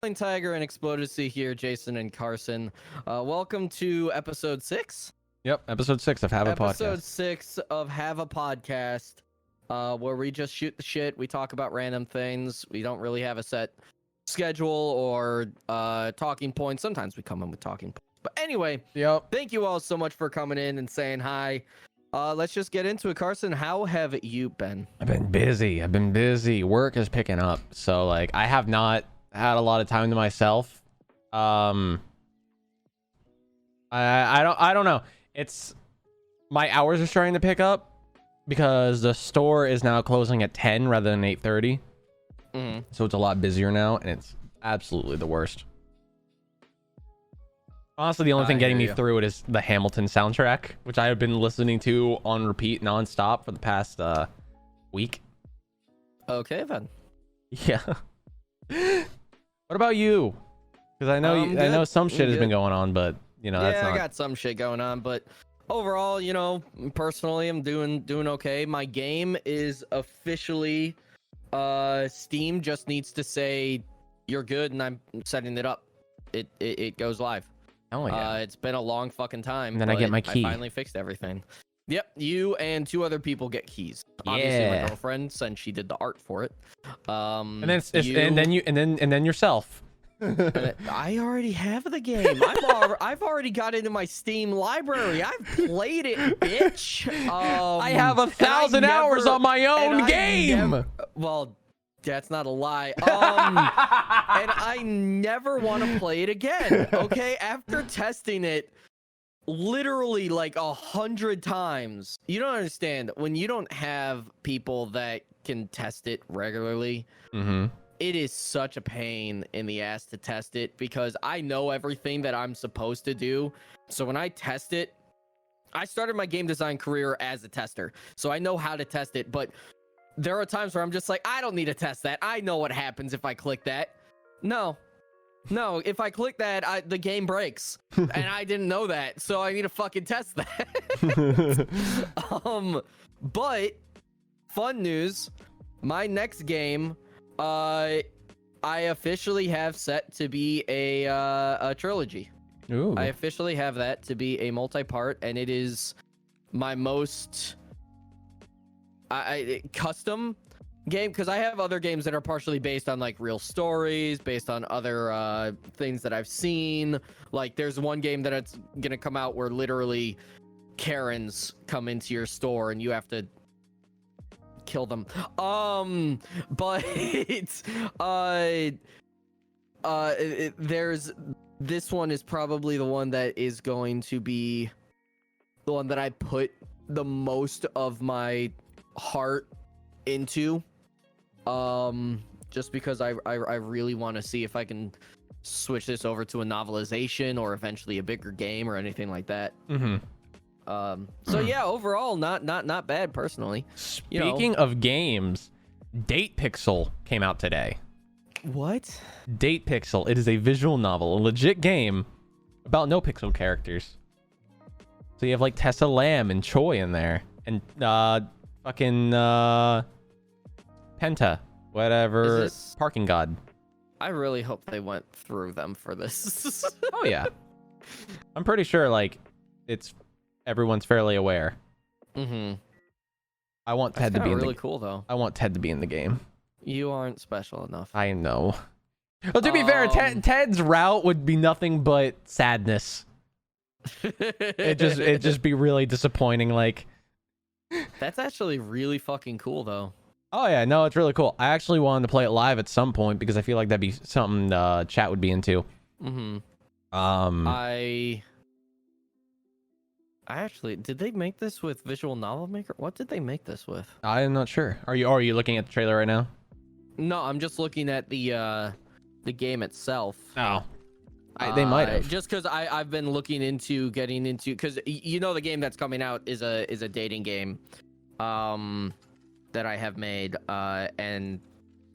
SmilingTiger and Explodacy here, Jason and Carson. Welcome to episode 6. Yep, episode 6 of Have a Podcast. Episode 6 of Have a Podcast, where we just shoot the shit. We talk about random things. We don't really have a set schedule or talking points. Sometimes we come in with talking points. But anyway, thank you all so much for coming in and saying hi. Let's just get into it. Carson, how have you been? I've been busy. Work is picking up. So, like, I have not had a lot of time to myself. I don't know. It's my hours are starting to pick up because the store is now closing at 10 rather than 8:30. So it's a lot busier now, and it's absolutely the worst. Honestly, the only thing getting me through it is the Hamilton soundtrack, which I have been listening to on repeat nonstop for the past week. Okay, then. Yeah. What about you? Because I know I know some shit has been going on, but you know, that's not... I got some shit going on, but overall, you know, personally, I'm doing okay. My game is officially Steam just needs to say you're good, and I'm setting it up. It goes live. Oh yeah. It's been a long fucking time. And then I get my key. I finally fixed everything. Yep, you and 2 other people get keys. Obviously, my girlfriend, since she did the art for it. And then yourself. I already have the game. I've already got it in my Steam library. I've played it, bitch. I have 1,000 hours on my own game. Well, that's not a lie. And I never want to play it again. Okay, after testing it literally like 100 times, you don't understand when you don't have people that can test it regularly. It is such a pain in the ass to test it because I know everything that I'm supposed to do. So when I test it, I started my game design career as a tester, so I know how to test it. But there are times where I'm just like, I don't need to test that. I know what happens if I click that. No, if I click that, the game breaks, and I didn't know that, so I need to fucking test that. But fun news, my next game, I officially have set to be a trilogy. Ooh. I officially have that to be a multi-part, and it is my most custom game, because I have other games that are partially based on like real stories, based on other things that I've seen. Like there's one game that it's gonna come out where literally Karens come into your store and you have to kill them. But there's this one is probably the one that is going to be the one that I put the most of my heart into, just because I really want to see if I can switch this over to a novelization or eventually a bigger game or anything like that. So yeah, overall not bad personally. Speaking of games, Date Pixel came out today. What? Date Pixel. It is a visual novel, a legit game about no pixel characters. So you have like Tessa Lamb and Choi in there, and fucking Penta, whatever, Parking God. I really hope they went through them for this. Oh yeah, I'm pretty sure like everyone's fairly aware. I want Ted to be in really cool though. I want Ted to be in the game. You aren't special enough. I know. Well, to be fair, Ted's route would be nothing but sadness. It'd just be really disappointing. Like, that's actually really fucking cool though. Oh yeah, no, it's really cool. I actually wanted to play it live at some point because I feel like that'd be something chat would be into. I actually, did they make this with Visual Novel Maker? What did they make this with? I am not sure. Are you looking at the trailer right now? No, I'm just looking at the game itself. Oh, they might have. Just because I've been looking into getting into, because you know the game that's coming out is a dating game, that I have made, and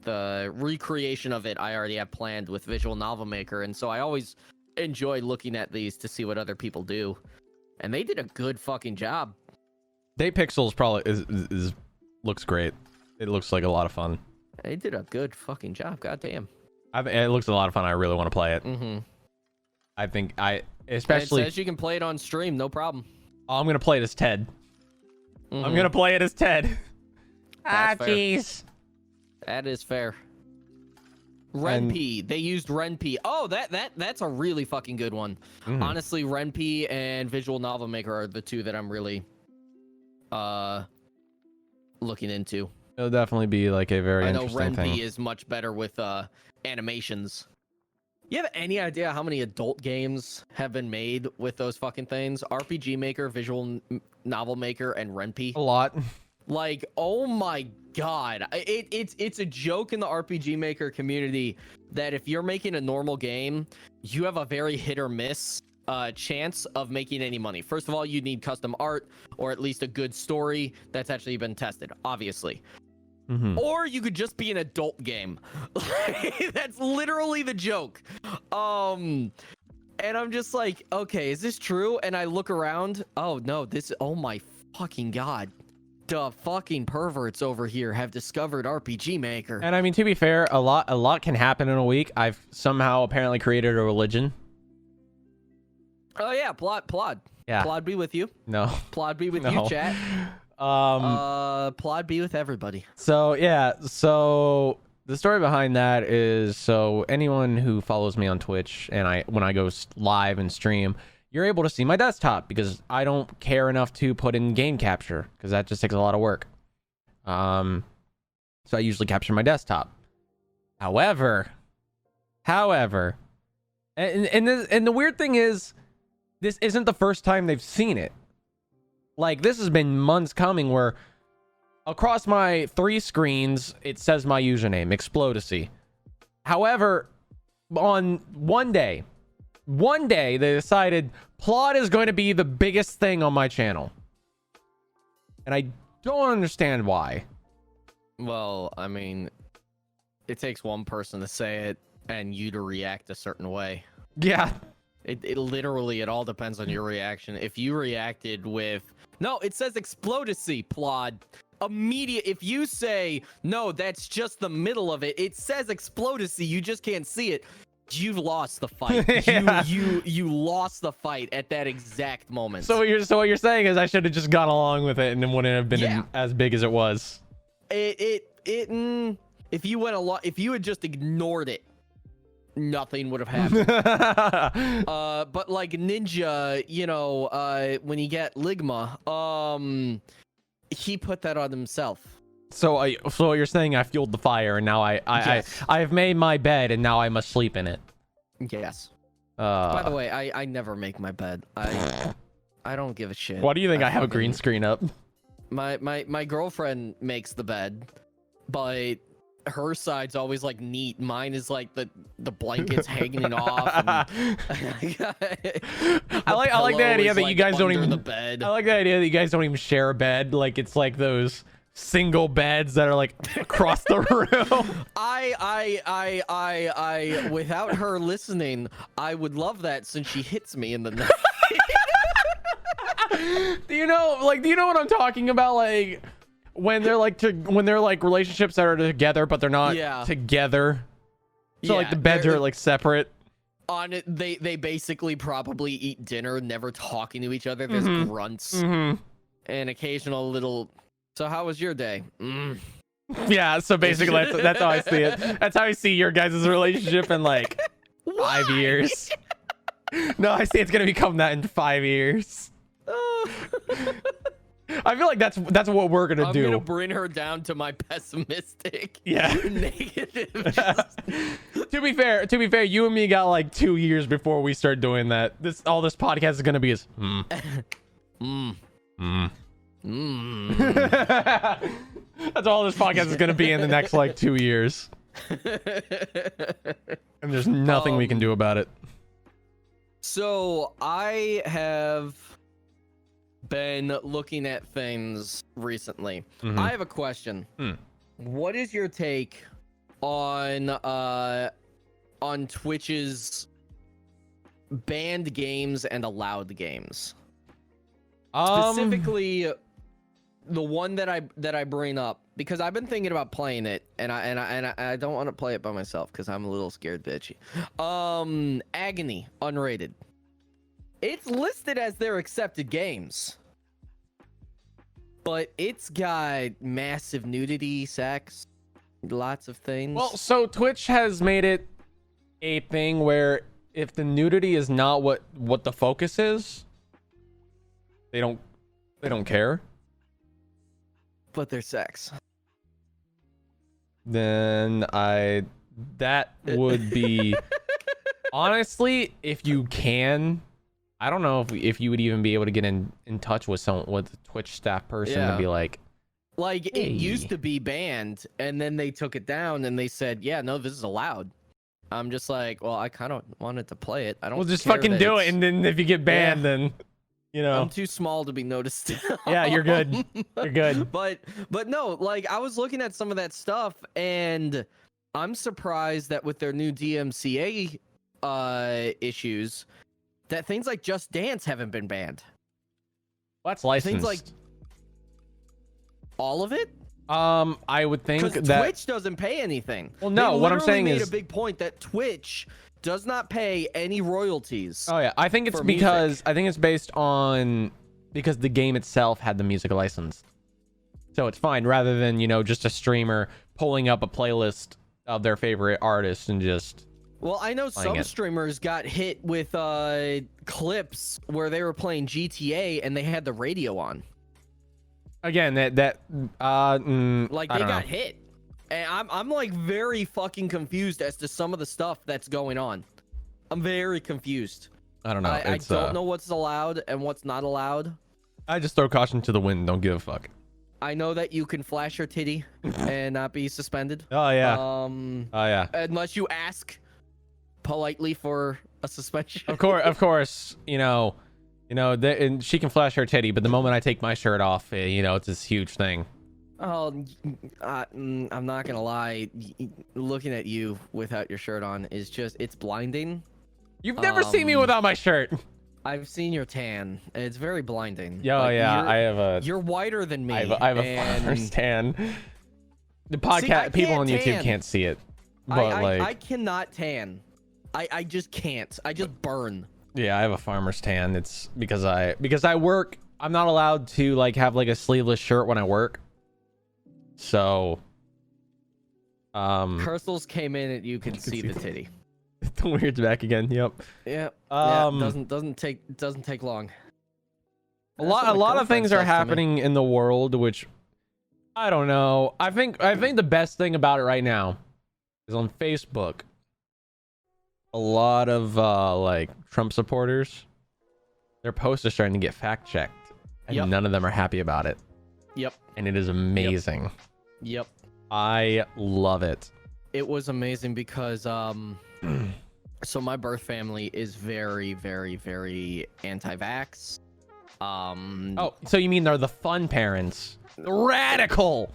the recreation of it I already have planned with Visual Novel Maker, and so I always enjoy looking at these to see what other people do, and they did a good fucking job. Date Pixels probably looks great. It looks like a lot of fun. They did a good fucking job. Goddamn. It looks a lot of fun. I really want to play it. I think especially. It says you can play it on stream, no problem. Oh, I'm gonna play it as Ted. I'm gonna play it as Ted. Jeez. That is fair. Renpy. They used Renpy. Oh, that's a really fucking good one. Honestly, Renpy and Visual Novel Maker are the two that I'm really looking into. It'll definitely be like a very interesting thing. I know Renpy is much better with animations. You have any idea how many adult games have been made with those fucking things? RPG Maker, Visual Novel Maker, and Renpy? A lot. Like, oh my god. It's a joke in the RPG Maker community that if you're making a normal game, you have a very hit or miss chance of making any money. First of all, you need custom art or at least a good story that's actually been tested, obviously. Or you could just be an adult game. That's literally the joke. And I'm just like, okay, is this true? And I look around. Oh no, oh my fucking god. The fucking perverts over here have discovered RPG Maker. And I mean, to be fair, a lot can happen in a week. I've somehow apparently created a religion. Oh yeah, Plod. Yeah. Plod be with you. No. Plod be with you, chat. Plod be with everybody. So yeah, so the story behind that is, so anyone who follows me on Twitch and when I go live and stream, you're able to see my desktop because I don't care enough to put in game capture because that just takes a lot of work. So I usually capture my desktop. However, and the weird thing is, this isn't the first time they've seen it. Like, this has been months coming where across my 3 screens, it says my username, Explodacy. However, on one day, they decided Plot is going to be the biggest thing on my channel. And I don't understand why. Well, I mean, it takes one person to say it and you to react a certain way. Yeah. It literally, it all depends on your reaction. If you reacted with, no, it says Explodacy, Plod. Immediate, if you say, no, that's just the middle of it, it says Explodacy, you just can't see it. You've lost the fight. Yeah. You lost the fight at that exact moment. So what you're saying is I should have just gone along with it and it wouldn't have been as big as it was. If you went if you had just ignored it, nothing would have happened. But like Ninja, you know, when you get Ligma, he put that on himself. So you're saying I fueled the fire and now I've made my bed and now I must sleep in it. Yes. By the way, I never make my bed. I don't give a shit. Why do you think I have a green screen up? My girlfriend makes the bed, but her side's always like neat. Mine is like the blankets hanging off. I like the idea that you guys don't even the bed. I like the idea that you guys don't even share a bed. Like it's like those single beds that are like across the room. I without her listening, I would love that since she hits me in the night. Do you know what I'm talking about? Like when they're like relationships that are together but they're not together. So like the beds are like separate. On it, they basically probably eat dinner, never talking to each other. There's grunts and occasional little. So how was your day? Yeah, so basically that's how I see it. That's how I see your guys' relationship in like 5 years. No, I see it's gonna become that in 5 years. I feel like that's what we're gonna do. I'm gonna bring her down to my pessimistic, negative. To be fair, you and me got like 2 years before we start doing that. All this podcast is gonna be is That's all this podcast is gonna be in the next like 2 years. And there's nothing we can do about it. So I have been looking at things recently. I have a question. What is your take on Twitch's banned games and allowed games? Specifically, the one that I bring up because I've been thinking about playing it, and I don't want to play it by myself because I'm a little scared bitchy. Agony unrated. It's listed as their accepted games, but it's got massive nudity, sex, lots of things. Well, so Twitch has made it a thing where if the nudity is not what the focus is, they don't care. But there's sex. Then that would be honestly, if you can, I don't know if you would even be able to get in touch with a Twitch staff person to be like hey. Hey. It used to be banned, and then they took it down, and they said, yeah, no, this is allowed. I'm just like, well, I kind of wanted to play it. I don't. Well, just care fucking that do it, and then if you get banned, then you know. I'm too small to be noticed. Yeah, you're good. You're good. But no, like I was looking at some of that stuff, and I'm surprised that with their new DMCA issues, that things like Just Dance haven't been banned. Well, that's licensed. Things like all of it. I would think Because that Twitch doesn't pay anything. Well, no, what I'm saying made is a big point that Twitch does not pay any royalties. Oh yeah, I think it's because music. I think it's based on because the game itself had the music license, so it's fine rather than just a streamer pulling up a playlist of their favorite artist and just. Well, I know some streamers got hit with clips where they were playing GTA and they had the radio on. Again, like they got hit, and I'm like very fucking confused as to some of the stuff that's going on. I'm very confused. I don't know. I don't know what's allowed and what's not allowed. I just throw caution to the wind. Don't give a fuck. I know that you can flash your titty and not be suspended. Oh yeah. Oh yeah. Unless you ask politely for a suspension. Of course. And she can flash her titty, but the moment I take my shirt off, it's this huge thing. Oh, I'm not gonna lie. Looking at you without your shirt on is it's blinding. You've never seen me without my shirt. I've seen your tan. It's very blinding. You're whiter than me. I have a farmer's tan. The podcast people on YouTube can't see it, but I cannot tan. I just can't. I just burn. Yeah, I have a farmer's tan. It's because I work. I'm not allowed to have a sleeveless shirt when I work. So, Cursals came in and you can see the titty. The weird's back again. Yep. Yeah. Doesn't take long. A lot of things are happening in the world, which I don't know. I think the best thing about it right now is on Facebook. A lot of Trump supporters, their posts are starting to get fact checked, and none of them are happy about it. Yep. And it is amazing. Yep. I love it. It was amazing because so my birth family is very, very, very anti-vax. Oh, so you mean they're the fun parents? Radical.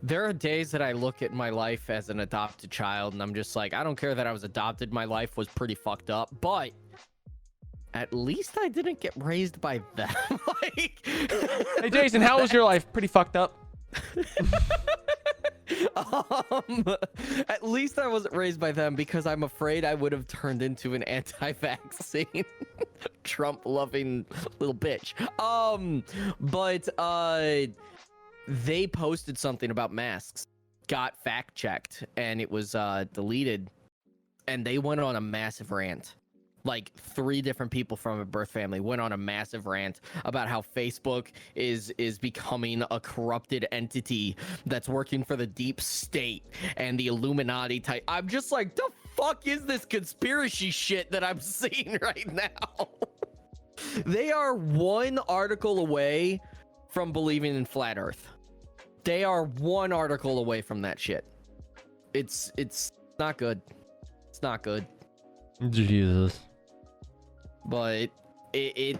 There are days that I look at my life as an adopted child and I'm just like, I don't care that I was adopted. My life was pretty fucked up, but at least I didn't get raised by them. Hey, Jason, how was your life? Pretty fucked up. At least I wasn't raised by them because I'm afraid I would have turned into an anti-vaccine Trump-loving little bitch. But they posted something about masks, got fact-checked, and it was deleted, and they went on a massive rant. Like 3 different people from a birth family went on a massive rant about how Facebook is becoming a corrupted entity that's working for the deep state and the Illuminati type. I'm just like, the fuck is this conspiracy shit that I'm seeing right now? They are one article away from believing in flat Earth. They are one article away from that shit. It's not good. It's not good. Jesus. But it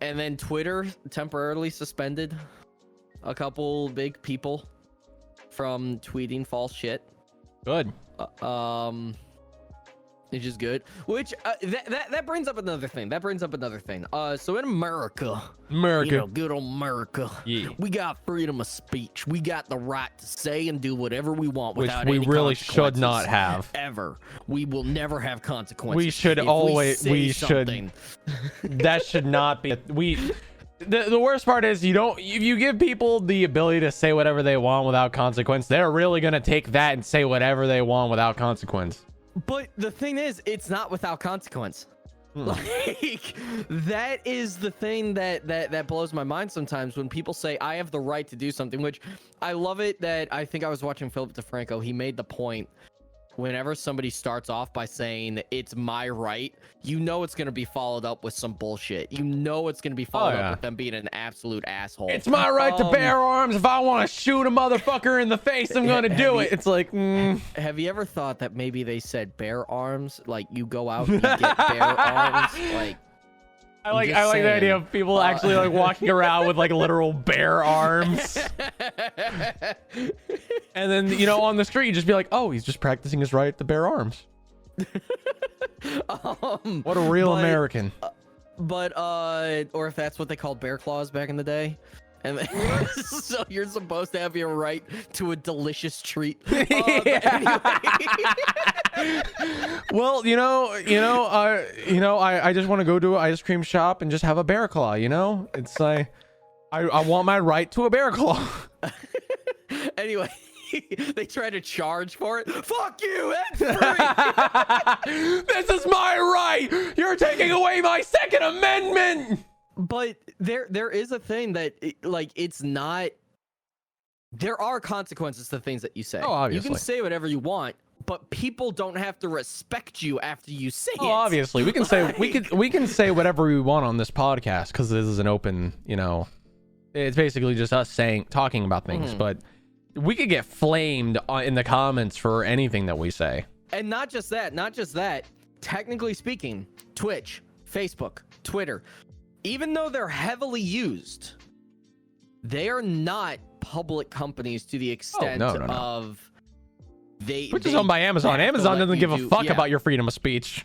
and then Twitter temporarily suspended a couple big people from tweeting false shit. Good. Which is good. Which that brings up another thing. So in America, you know, good old America, yeah, we got freedom of speech. We got the right to say and do whatever we want which without we any really should not have. Ever. We will never have consequences. We should if always. We should. That should not be. The worst part is if you give people the ability to say whatever they want without consequence, they're really gonna take that and say whatever they want without consequence. But the thing is, it's not without consequence. Like, that is the thing that blows my mind sometimes when people say I have the right to do something, which I love it. That I think I was watching Philip DeFranco. He made the point, whenever somebody starts off by saying it's my right, you know it's going to be followed up with some bullshit. You know it's going to be followed up with them being an absolute asshole. It's my right to bear arms. If I want to shoot a motherfucker in the face, I'm going to do it. It's like, have you ever thought that maybe they said bear arms? Like, you go out and you get bear arms? Like, I like the idea of people actually like walking around with like literal bear arms. And then, you know, on the street, you just be like, oh, he's just practicing his right to bear arms. What a real American. Or if that's what they called bear claws back in the day. And so you're supposed to have your right to a delicious treat. Well, I just want to go to an ice cream shop and just have a bear claw. You know, it's like I want my right to a bear claw. Anyway, they try to charge for it. Fuck you! That's free. This is my right. You're taking away my Second Amendment. But there is a thing that like it's not. There are consequences to things that you say. Oh, obviously. You can say whatever you want, but people don't have to respect you after you say it. Obviously, we can say we can say whatever we want on this podcast because this is an open, you know, it's basically just us talking about things. But we could get flamed in the comments for anything that we say. And not just that. Technically speaking, Twitch, Facebook, Twitter, even though they're heavily used, they are not public companies to the extent of which is owned by Amazon. Amazon doesn't give a fuck about your freedom of speech.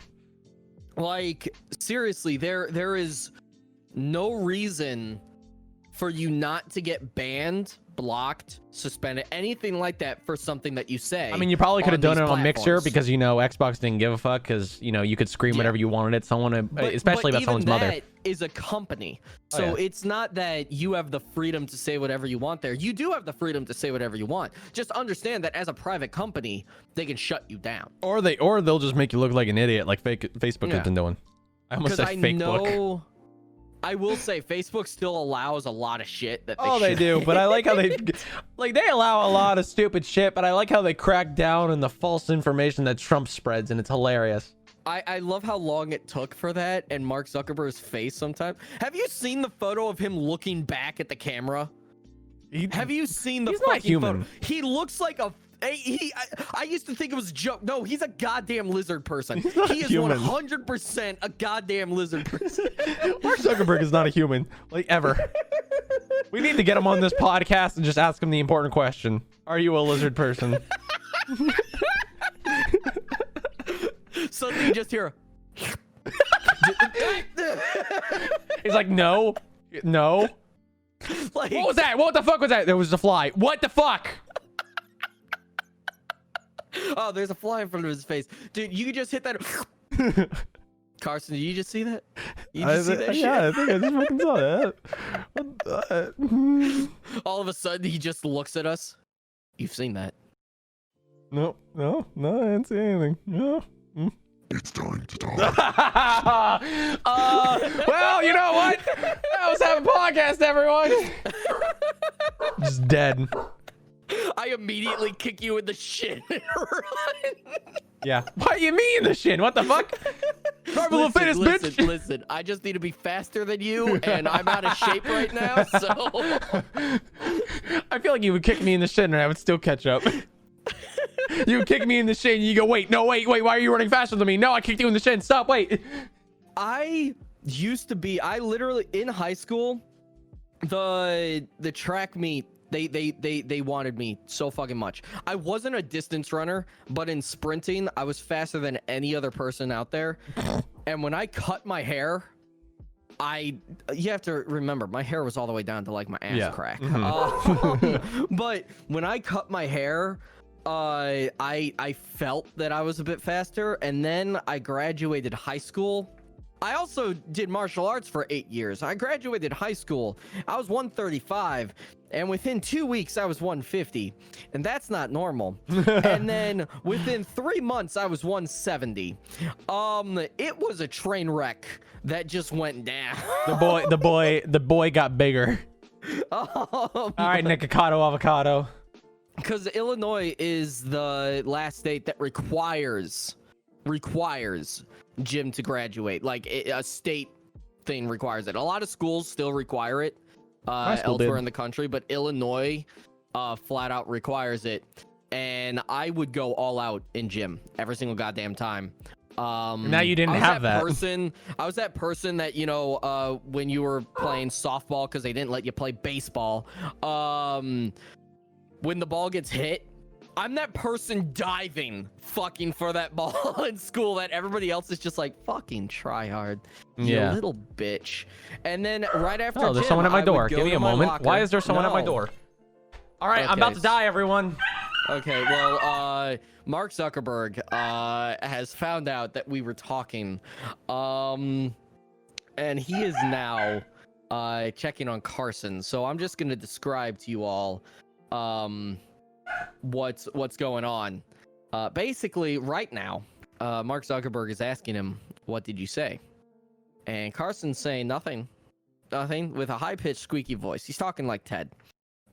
Like, seriously, there is no reason for you not to get banned, blocked, suspended, anything like that for something that you say. I mean, you probably could have done it on Mixer because, you know, Xbox didn't give a fuck because, you know, you could scream whatever you wanted at someone, especially about someone's mother. That is a company. So it's not that you have the freedom to say whatever you want there. You do have the freedom to say whatever you want. Just understand that as a private company, they can shut you down. Or they'll just make you look like an idiot like Facebook has been doing. I almost said Facebook. I will say Facebook still allows a lot of shit that they do, but I like how they allow a lot of stupid shit, but I like how they crack down on the false information that Trump spreads, and it's hilarious. I love how long it took for that and Mark Zuckerberg's face sometimes. Have you seen the photo of him looking back at the camera? Have you seen the fucking photo? He looks like a I used to think it was a joke. No, he's a goddamn lizard person. He is 100% a goddamn lizard person. Mark Zuckerberg is not a human, like, ever. We need to get him on this podcast and just ask him the important question. Are you a lizard person? Suddenly you just hear he's like, no. Like, what was that? What the fuck was that? There was a fly. What the fuck? Oh, there's a fly in front of his face. Dude, you could just hit that. Carson, did you just see that? You just see that shit? Yeah, I think I just fucking saw that. All of a sudden, he just looks at us. You've seen that. No, I didn't see anything. No. It's time to talk. Well, you know what? I was having a podcast, everyone. Just dead. I immediately kick you in the shin and run. Yeah. What do you mean the shin? What the fuck? Bitch. Listen, I just need to be faster than you, and I'm out of shape right now, so... I feel like you would kick me in the shin and I would still catch up. You would kick me in the shin and you go, wait, why are you running faster than me? No, I kicked you in the shin. Stop, wait. I literally, in high school, the track meet They wanted me so fucking much. I wasn't a distance runner, but in sprinting, I was faster than any other person out there. And when I cut my hair, you have to remember, my hair was all the way down to like my ass crack. But when I cut my hair, I felt that I was a bit faster. And then I graduated high school. I also did martial arts for 8 years. I graduated high school. I was 135, and within 2 weeks, I was 150, and that's not normal. And then within 3 months, I was 170. It was a train wreck that just went down. The boy got bigger. All right, Nikocado avocado. Because Illinois is the last state that requires gym to graduate. Like a state thing requires it. A lot of schools still require it elsewhere in the country, but Illinois flat out requires it. And I would go all out in gym every single goddamn time. Now you didn't have that. I was that person that, you know, when you were playing softball because they didn't let you play baseball, when the ball gets hit, I'm that person diving fucking for that ball in school that everybody else is just like, fucking try hard, you little bitch. And then right after there's someone at my door. Give me a moment. Why is there someone at my door? All right, I'm about to die, everyone. Okay, well, Mark Zuckerberg has found out that we were talking, and he is now checking on Carson. So I'm just gonna describe to you all what's going on. Basically right now, Mark Zuckerberg is asking him, what did you say? And Carson's saying nothing with a high-pitched squeaky voice. He's talking like Ted.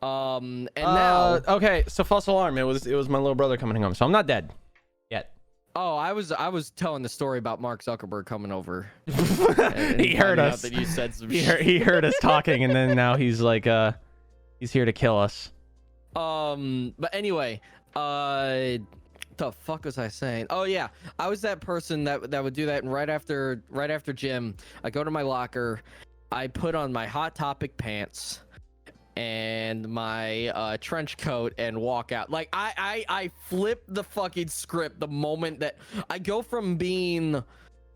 And now okay, so false alarm. It was my little brother coming home, so I'm not dead yet. Oh, I was telling the story about Mark Zuckerberg coming over. He heard us. That you said some he heard us talking, and then now he's like he's here to kill us. But anyway, the fuck was I saying? Oh yeah, I was that person that would do that, and right after gym, I go to my locker, I put on my Hot Topic pants and my trench coat and walk out. Like I flip the fucking script the moment that I go from being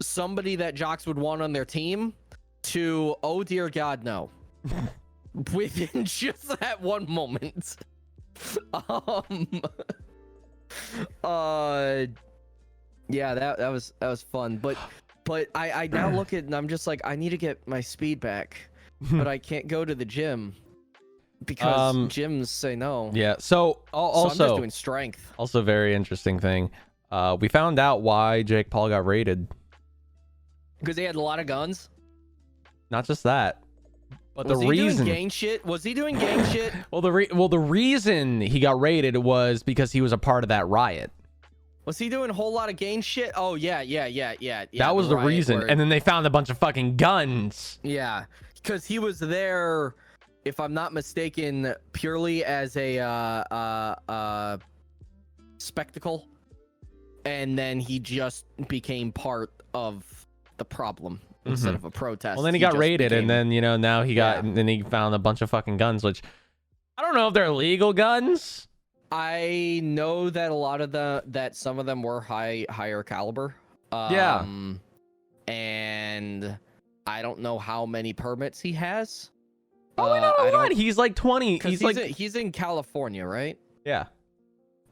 somebody that jocks would want on their team to, oh dear God, no. Within just that one moment. Yeah, that was fun, but I now look at it and I'm just like, I need to get my speed back, but I can't go to the gym because gyms say no. Yeah, so also I'm just doing strength. Also, very interesting thing, we found out why Jake Paul got raided. Because he had a lot of guns. Not just that, but was the he reason doing gang shit? Was he doing gang shit? Well, the reason he got raided was because he was a part of that riot. Was he doing a whole lot of gang shit? Oh yeah. That was the reason. And then they found a bunch of fucking guns. Yeah, because he was there, if I'm not mistaken, purely as a spectacle, and then he just became part of the problem instead of a protest. Well, then he got raided, and then, you know, now he got, and then he found a bunch of fucking guns, which I don't know if they're legal guns. I know that a lot of that some of them were higher caliber. Yeah. And I don't know how many permits he has. Probably not a lot. He's like 20. He's in California, right? Yeah.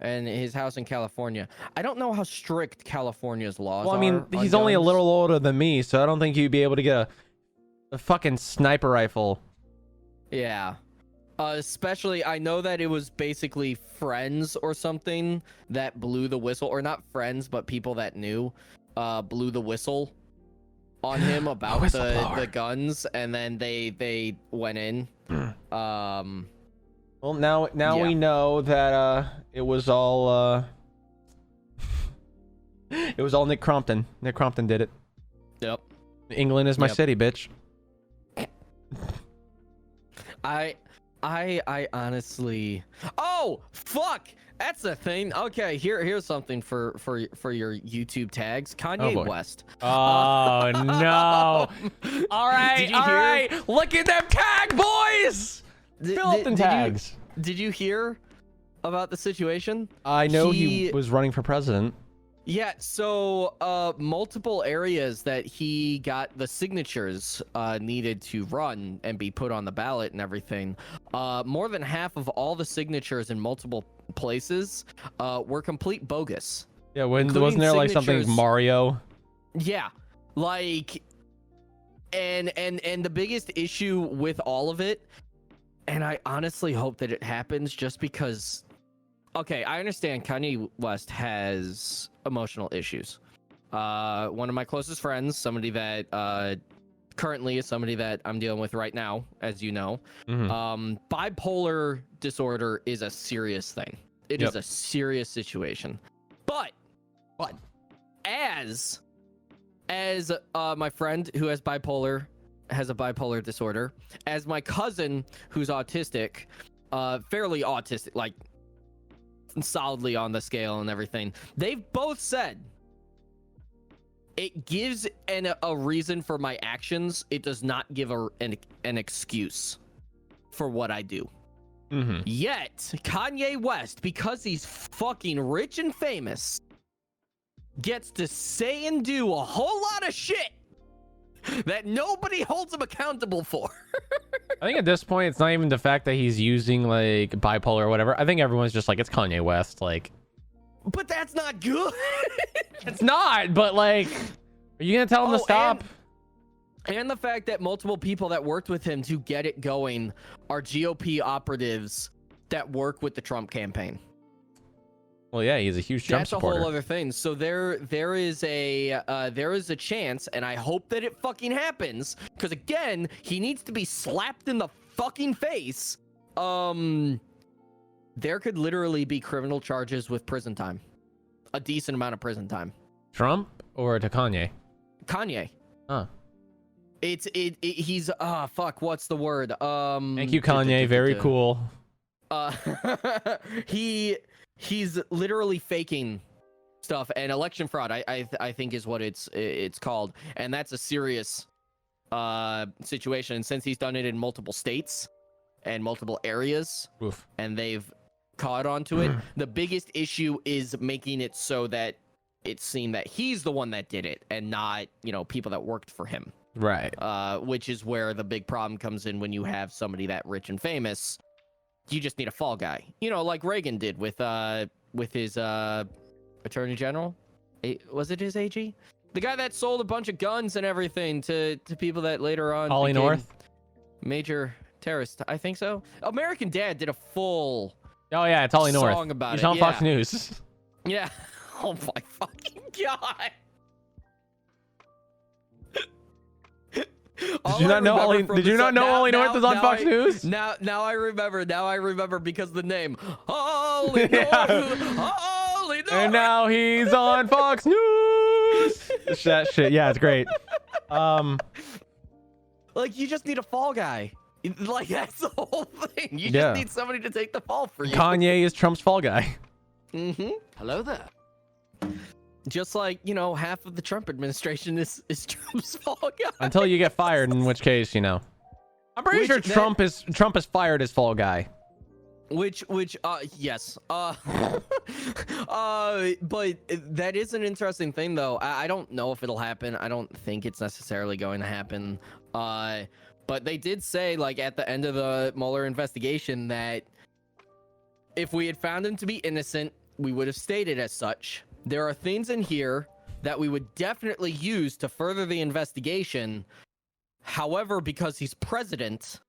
And his house in California. I don't know how strict California's laws are. Well, I mean, he's only a little older than me, so I don't think he'd be able to get a fucking sniper rifle. Yeah. Especially, I know that it was basically friends or something that blew the whistle, or not friends, but people that knew blew the whistle on him about the guns, and then they went in. Well, now we know that it was all it was all Nick Crompton. Nick Crompton did it. Yep. England is my city, bitch. I honestly. Oh fuck! That's a thing. Okay, here's something for your YouTube tags. Kanye West. Oh no! All right. Look at them tag boys. Fill up them tags. Did you hear about the situation? I know he was running for president. Yeah, so multiple areas that he got the signatures needed to run and be put on the ballot and everything. More than half of all the signatures in multiple places were complete bogus. Yeah, wasn't there like something Mario? Yeah, like, and the biggest issue with all of it, and I honestly hope that it happens just because. Okay, I understand Kanye West has emotional issues. One of my closest friends, somebody that currently is somebody that I'm dealing with right now, as you know, bipolar disorder is a serious thing. It is a serious situation. But as my friend who has a bipolar disorder, as my cousin who's autistic, fairly autistic, like solidly on the scale and everything, they've both said it gives a reason for my actions. It does not give an excuse for what I do. Yet Kanye West, because he's fucking rich and famous, gets to say and do a whole lot of shit that nobody holds him accountable for. I think at this point, it's not even the fact that he's using like bipolar or whatever. I think everyone's just like, it's Kanye West. Like, but that's not good. It's not. But like, are you gonna tell him to stop? And the fact that multiple people that worked with him to get it going are GOP operatives that work with the Trump campaign. Well, yeah, he's a huge Trump supporter. That's a whole other thing. So there is a chance, and I hope that it fucking happens, because again, he needs to be slapped in the fucking face. There could literally be criminal charges with prison time, a decent amount of prison time. Trump or to Kanye? Kanye. Huh. He's fuck. What's the word? Thank you, Kanye. Very cool. He's literally faking stuff, and election fraud I think is what it's called, and that's a serious situation. And since he's done it in multiple states and multiple areas, and they've caught onto it, the biggest issue is making it so that it's seen that he's the one that did it and not, people that worked for him. Right. Which is where the big problem comes in when you have somebody that rich and famous. You just need a fall guy, like Reagan did with his attorney general. Was it his AG? The guy that sold a bunch of guns and everything to people that later on Ollie North, major terrorist. I think so. American Dad did a full. Oh yeah, it's Ollie North. Song about He's on Fox News. Yeah. Oh my fucking god. Did you not know Ollie North is on Fox News? Now I remember because of the name. Ollie North. Ollie North. And now he's on Fox News. That shit. Yeah, it's great. Like, you just need a fall guy. Like, that's the whole thing. You just need somebody to take the fall for you. Kanye is Trump's fall guy. Hello there. Just like, half of the Trump administration is Trump's fall guy. Until you get fired, in which case, I'm pretty sure Trump is fired as fall guy. Yes. But that is an interesting thing, though. I don't know if it'll happen. I don't think it's necessarily going to happen. But they did say, like, at the end of the Mueller investigation that if we had found him to be innocent, we would have stated as such. There are things in here that we would definitely use to further the investigation. However, because he's president,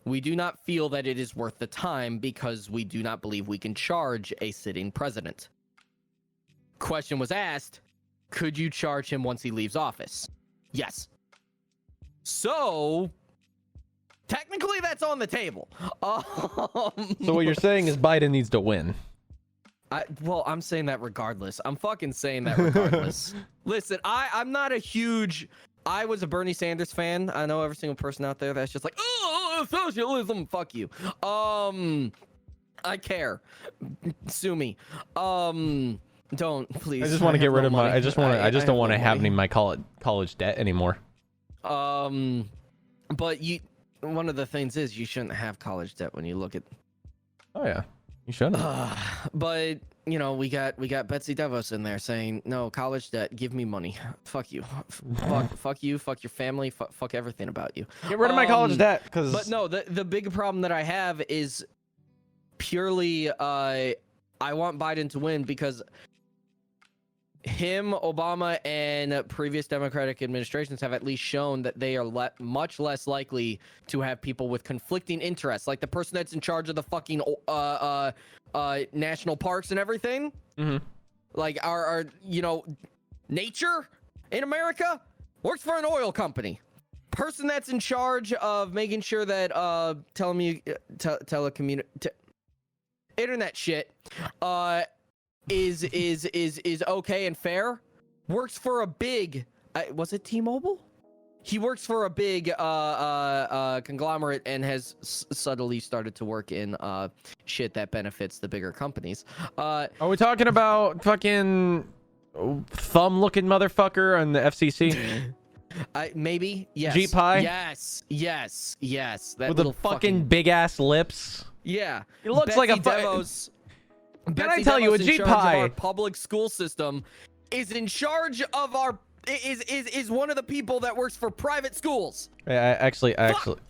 we do not feel that it is worth the time because we do not believe we can charge a sitting president. Question was asked, could you charge him once he leaves office? Yes. So, technically that's on the table. So what you're saying is Biden needs to win. I'm saying that regardless. I'm fucking saying that regardless. Listen, I'm not a huge... I was a Bernie Sanders fan. I know every single person out there that's just like, oh, socialism, fuck you. I care. Sue me. Don't, please. I just want to get rid of my... I just don't want to have any of my college debt anymore. But one of the things is you shouldn't have college debt when you look at Oh yeah, you should. But you know, we got Betsy DeVos in there saying, "No college debt, give me money. Fuck you, fuck you, fuck your family, fuck everything about you. Get rid of my college debt." Because But no, the big problem that I have is purely I want Biden to win because him, Obama, and previous Democratic administrations have at least shown that they are much less likely to have people with conflicting interests, like the person that's in charge of the fucking national parks and everything. Like our you know, nature in America works for an oil company. Person that's in charge of making sure that internet shit is okay and fair, works for a big was it T-Mobile? He works for a big conglomerate and has subtly started to work in shit that benefits the bigger companies. Are we talking about fucking thumb-looking motherfucker on the FCC? Maybe, yes. Jeep pie? Yes. That with the fucking big ass lips. Yeah. He looks Betsy like a DeVos. Can I tell you, a Jeep pie? Our public school system is in charge of our is one of the people that works for private schools. Actually, I want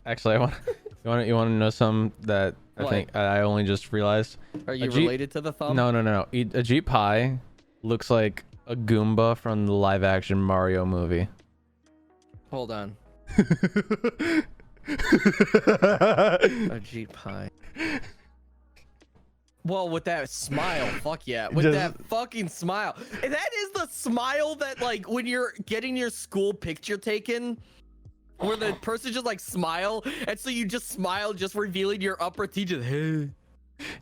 you want to know something that I think I only just realized. Are you related to the thumb? No. A Jeep pie looks like a Goomba from the live action Mario movie. Hold on. A Jeep pie. Well, with that smile, fuck yeah. With that fucking smile. And that is the smile that, like, when you're getting your school picture taken, where the person just, like, smile, and so you just smile, just revealing your upper teeth. Just, hey.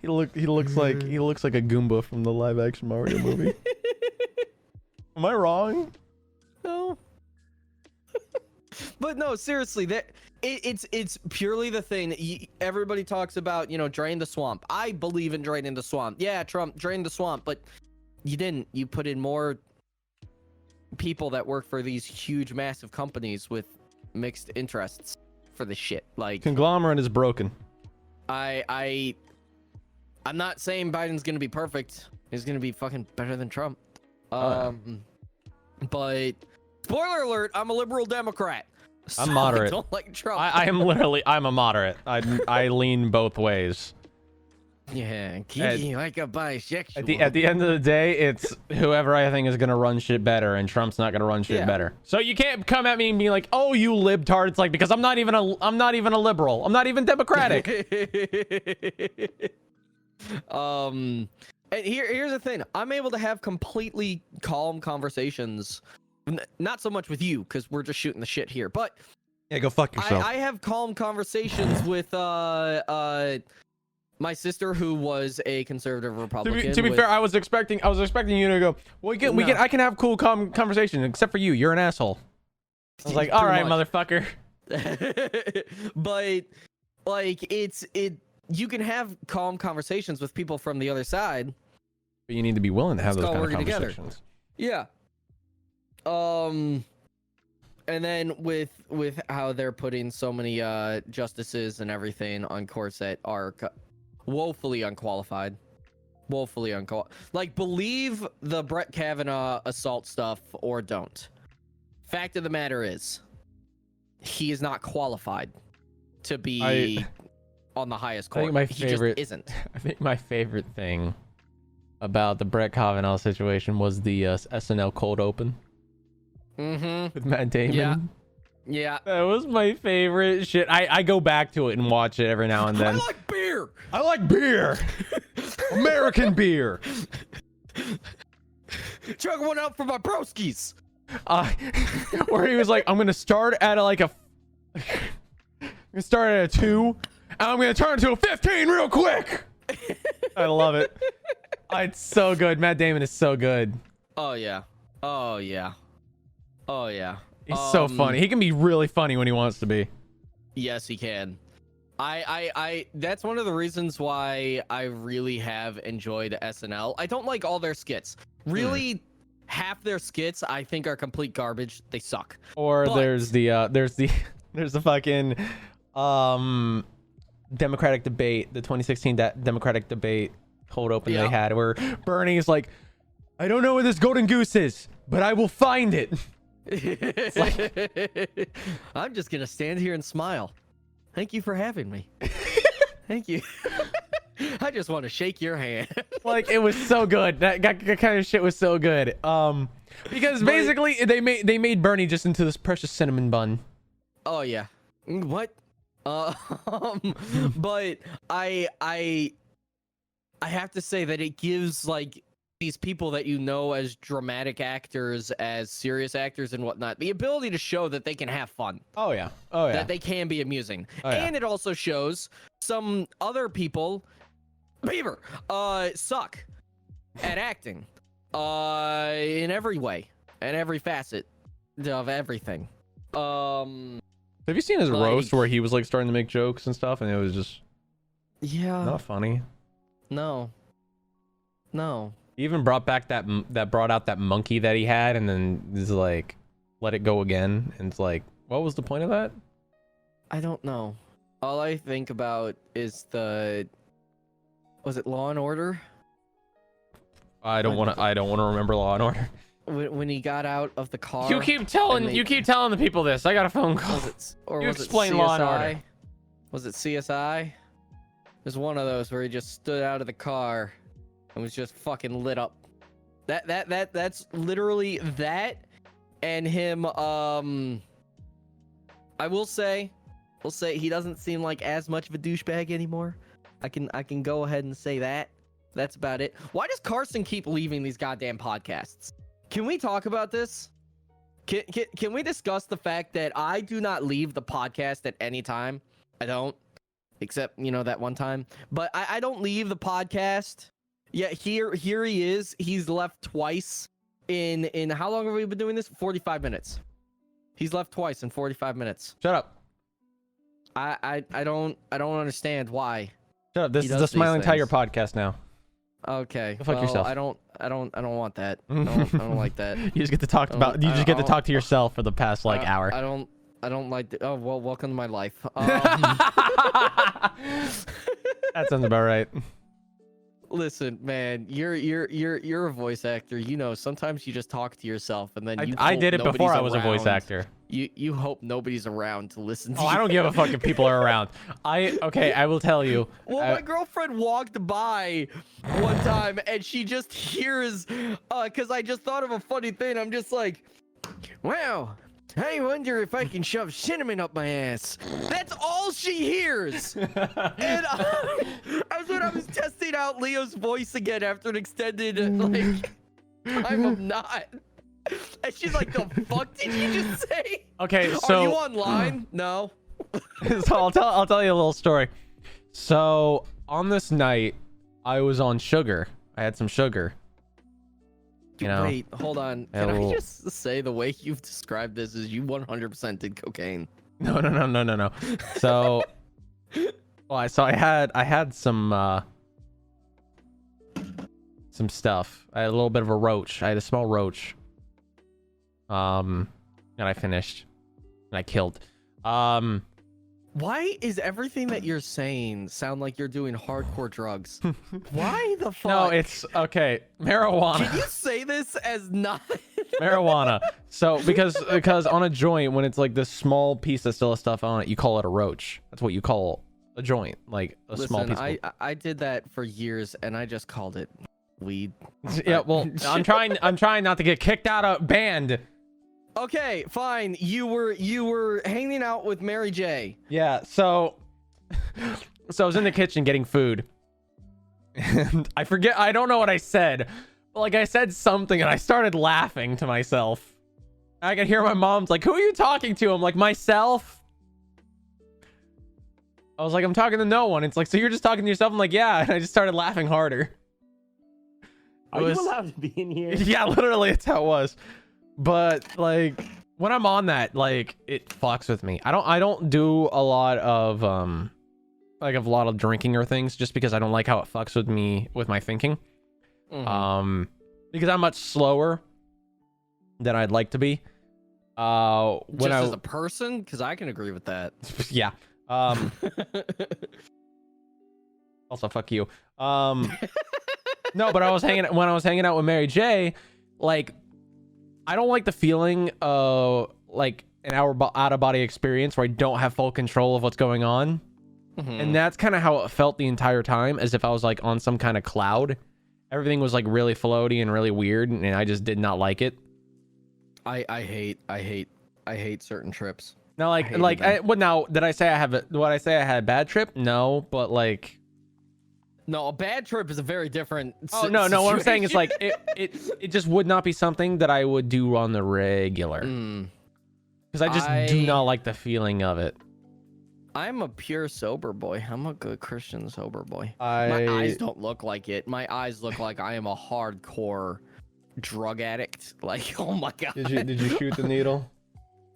He looks like a Goomba from the live action Mario movie. Am I wrong? No. But no, seriously, that it's purely the thing. Everybody talks about, you know, drain the swamp. I believe in draining the swamp. Yeah, Trump drained the swamp, but you didn't. You put in more people that work for these huge, massive companies with mixed interests for the shit. Like, conglomerate is broken. I'm not saying Biden's gonna be perfect. He's gonna be fucking better than Trump. But spoiler alert, I'm a liberal Democrat. So I'm moderate. I don't like Trump. I'm a moderate. I lean both ways. Yeah, like a bisexual. At the end of the day, it's whoever I think is gonna run shit better, and Trump's not gonna run shit better. So you can't come at me and be like, "Oh, you libtard." It's like, because I'm not even a liberal. I'm not even Democratic. And here's the thing. I'm able to have completely calm conversations. Not so much with you, because we're just shooting the shit here, but yeah, go fuck yourself. I have calm conversations with my sister, who was a conservative Republican. To be fair, I was expecting you to go, well, I can have cool conversation, except for you. You're an asshole. I was like, all right, motherfucker. But like, you can have calm conversations with people from the other side, but you need to be willing to have those kind of conversations. Yeah. And then with how they're putting so many justices and everything on courts that are woefully unqualified. Like, believe the Brett Kavanaugh assault stuff or don't. Fact of the matter is, he is not qualified to be on the highest court. I think he just isn't. I think my favorite thing about the Brett Kavanaugh situation was the SNL cold open. With Matt Damon. Yeah. That was my favorite shit. I go back to it and watch it every now and then. I like beer. American beer. Chug one out for my broskies. Where he was like, I'm gonna start at a 2 and I'm gonna turn to a 15 real quick. I love it. It's so good. Matt Damon is so good. Oh yeah. He's so funny. He can be really funny when he wants to be. Yes, he can. I that's one of the reasons why I really have enjoyed SNL. I don't like all their skits. Really, half their skits I think are complete garbage. They suck. Or there's the fucking Democratic debate, the 2016 Democratic debate cold open Yeah. they had, where Bernie's like, I don't know where this golden goose is, but I will find it. I'm just gonna stand here and smile. Thank you for having me. Thank you. I just want to shake your hand. Like, it was so good. That kind of shit was so good. Because basically they made Bernie just into this precious cinnamon bun. Oh yeah. What? But I have to say that it gives like these people that you know as dramatic actors, as serious actors and whatnot, the ability to show that they can have fun. Oh yeah. Oh yeah. That they can be amusing. Oh, yeah. And it also shows some other people, Beaver, suck at acting, in every way, in every facet of everything. Have you seen his roast where he was like starting to make jokes and stuff, and it was just not funny? No. He even brought back brought out that monkey that he had, and then is like, let it go again, and it's like, what was the point of that? I don't know. All I think about is was it Law and Order? I don't want to remember Law and Order. When he got out of the car. You keep telling the people this. I got a phone call. You explain Law and Order. Was it CSI? There's one of those where he just stood out of the car and was just fucking lit up. That's literally that, and him. I will say he doesn't seem like as much of a douchebag anymore. I can go ahead and say that. That's about it. Why does Carson keep leaving these goddamn podcasts? Can we talk about this? Can we discuss the fact that I do not leave the podcast at any time? I don't, except that one time. But I don't leave the podcast. Yeah, here he is. He's left twice in how long have we been doing this? 45 minutes. He's left twice in 45 minutes. Shut up. I don't understand why. Shut up. This is the Smiling Tiger podcast now. Okay. Go fuck yourself. I don't want that. I don't like that. You just get to talk about. You just get to talk to yourself for the past hour. I don't like. Oh well, welcome to my life. That sounds about right. Listen, man, you're a voice actor. Sometimes you just talk to yourself, and then I did it before I was a voice actor. You hope nobody's around to listen to you. I don't give a fuck if people are around. I will tell you. Well, my girlfriend walked by one time, and she just hears, because I just thought of a funny thing. I'm just like, wow, I wonder if I can shove cinnamon up my ass. That's all she hears. And that's when I was testing out Leo's voice again after an extended time of not. And she's like, the fuck did you just say? Okay, so are you online? No. So I'll tell you a little story. So on this night, I was on sugar. I had some sugar. Wait, hold on. Can I just say the way you've described this is you 100% did cocaine? No. So, I had some stuff. I had a little bit of a roach. I had a small roach. And I finished. And I killed. Why is everything that you're saying sound like you're doing hardcore drugs? Why the fuck? No, it's okay. Marijuana. Can you say this as not marijuana? So because on a joint, when it's like this small piece that still has stuff on it, you call it a roach. That's what you call a joint, like a small piece. I did that for years, and I just called it weed. Yeah, well, I'm trying not to get kicked out of band. Okay, fine. You were hanging out with Mary J. Yeah, so I was in the kitchen getting food. And I don't know what I said. But like I said something and I started laughing to myself. I could hear my mom's like, "Who are you talking to?" I'm like, "Myself." I was like, "I'm talking to no one." It's like, "So you're just talking to yourself?" I'm like, "Yeah." And I just started laughing harder. Are you allowed to be in here? Yeah, literally, it's how it was. But like when I'm on that, like it fucks with me. I don't do a lot of drinking or things just because I don't like how it fucks with me with my thinking. Mm-hmm. Because I'm much slower than I'd like to be. Just as a person, because I can agree with that. Yeah. Also, fuck you. No, but when I was hanging out with Mary J, like, I don't like the feeling of like an out of body experience where I don't have full control of what's going on. And that's kind of how it felt the entire time, as if I was like on some kind of cloud. Everything was like really floaty and really weird, and I just did not like it. I hate certain trips. Now, what now? Did I say I had a bad trip? No, but like, no, a bad trip is a very different. Oh no, what I'm saying is like it just would not be something that I would do on the regular, because I just do not like the feeling of it. I'm a pure sober boy. I'm a good Christian sober boy. My eyes don't look like it. My eyes look like I am a hardcore drug addict. Like, oh my god. Did you shoot the needle?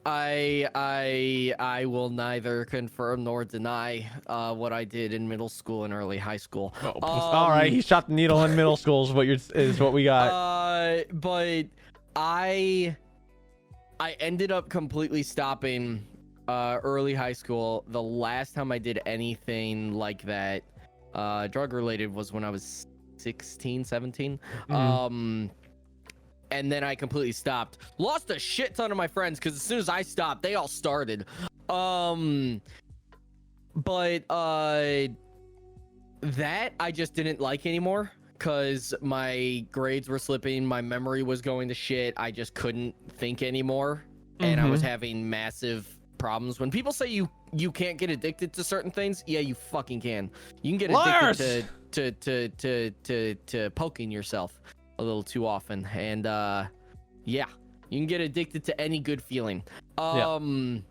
I will neither confirm nor deny what I did in middle school and early high school. All right, he shot the needle in middle school is what we got. But I ended up completely stopping early high school. The last time I did anything like that drug related was when I was 16, 17. And then I completely stopped. Lost a shit ton of my friends because as soon as I stopped, they all started. But that I just didn't like anymore because my grades were slipping, my memory was going to shit. I just couldn't think anymore, and I was having massive problems. When people say you can't get addicted to certain things, yeah, you fucking can. You can get addicted to poking yourself a little too often, and yeah, you can get addicted to any good feeling. And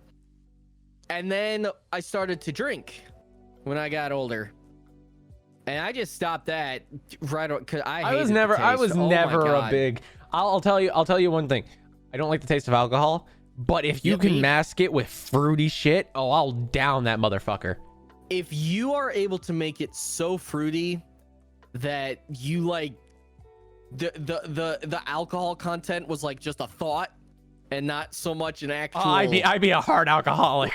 then I started to drink when I got older, and I just stopped that right because I was never a big. I'll tell you one thing. I don't like the taste of alcohol, but if you can mask it with fruity shit, oh, I'll down that motherfucker. If you are able to make it so fruity that you like the alcohol content was like just a thought and not so much an actual. Oh, I'd be a hard alcoholic.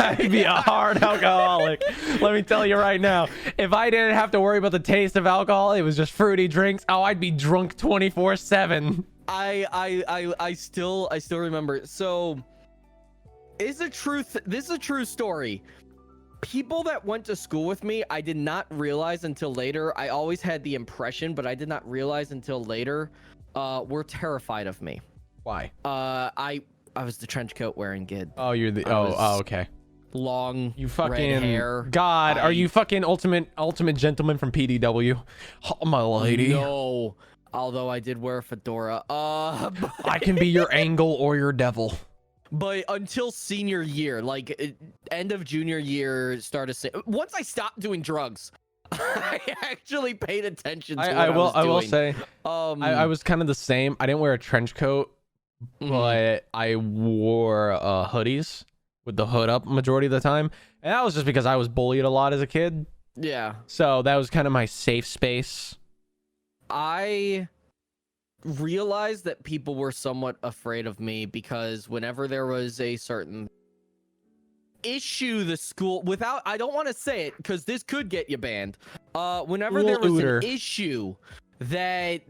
I'd be a hard alcoholic. Let me tell you right now. If I didn't have to worry about the taste of alcohol, it was just fruity drinks. Oh, I'd be drunk 24/7. I still remember. So this is a true story. People that went to school with me, I did not realize until later. I always had the impression, but I did not realize until later, were terrified of me. Why? I was the trench coat wearing kid. Oh, you're the okay. Long, you fucking red hair. God, are you fucking ultimate gentleman from PDW? Oh, my lady. No, although I did wear a fedora. I can be your angel or your devil. But until senior year, like end of junior year, once I stopped doing drugs, I actually paid attention to what I was doing. I will say, I was kind of the same. I didn't wear a trench coat, but I wore hoodies with the hood up majority of the time, and that was just because I was bullied a lot as a kid. Yeah. So that was kind of my safe space. I realized that people were somewhat afraid of me because whenever there was a certain issue the school I don't want to say it because this could get you banned, whenever there was an issue that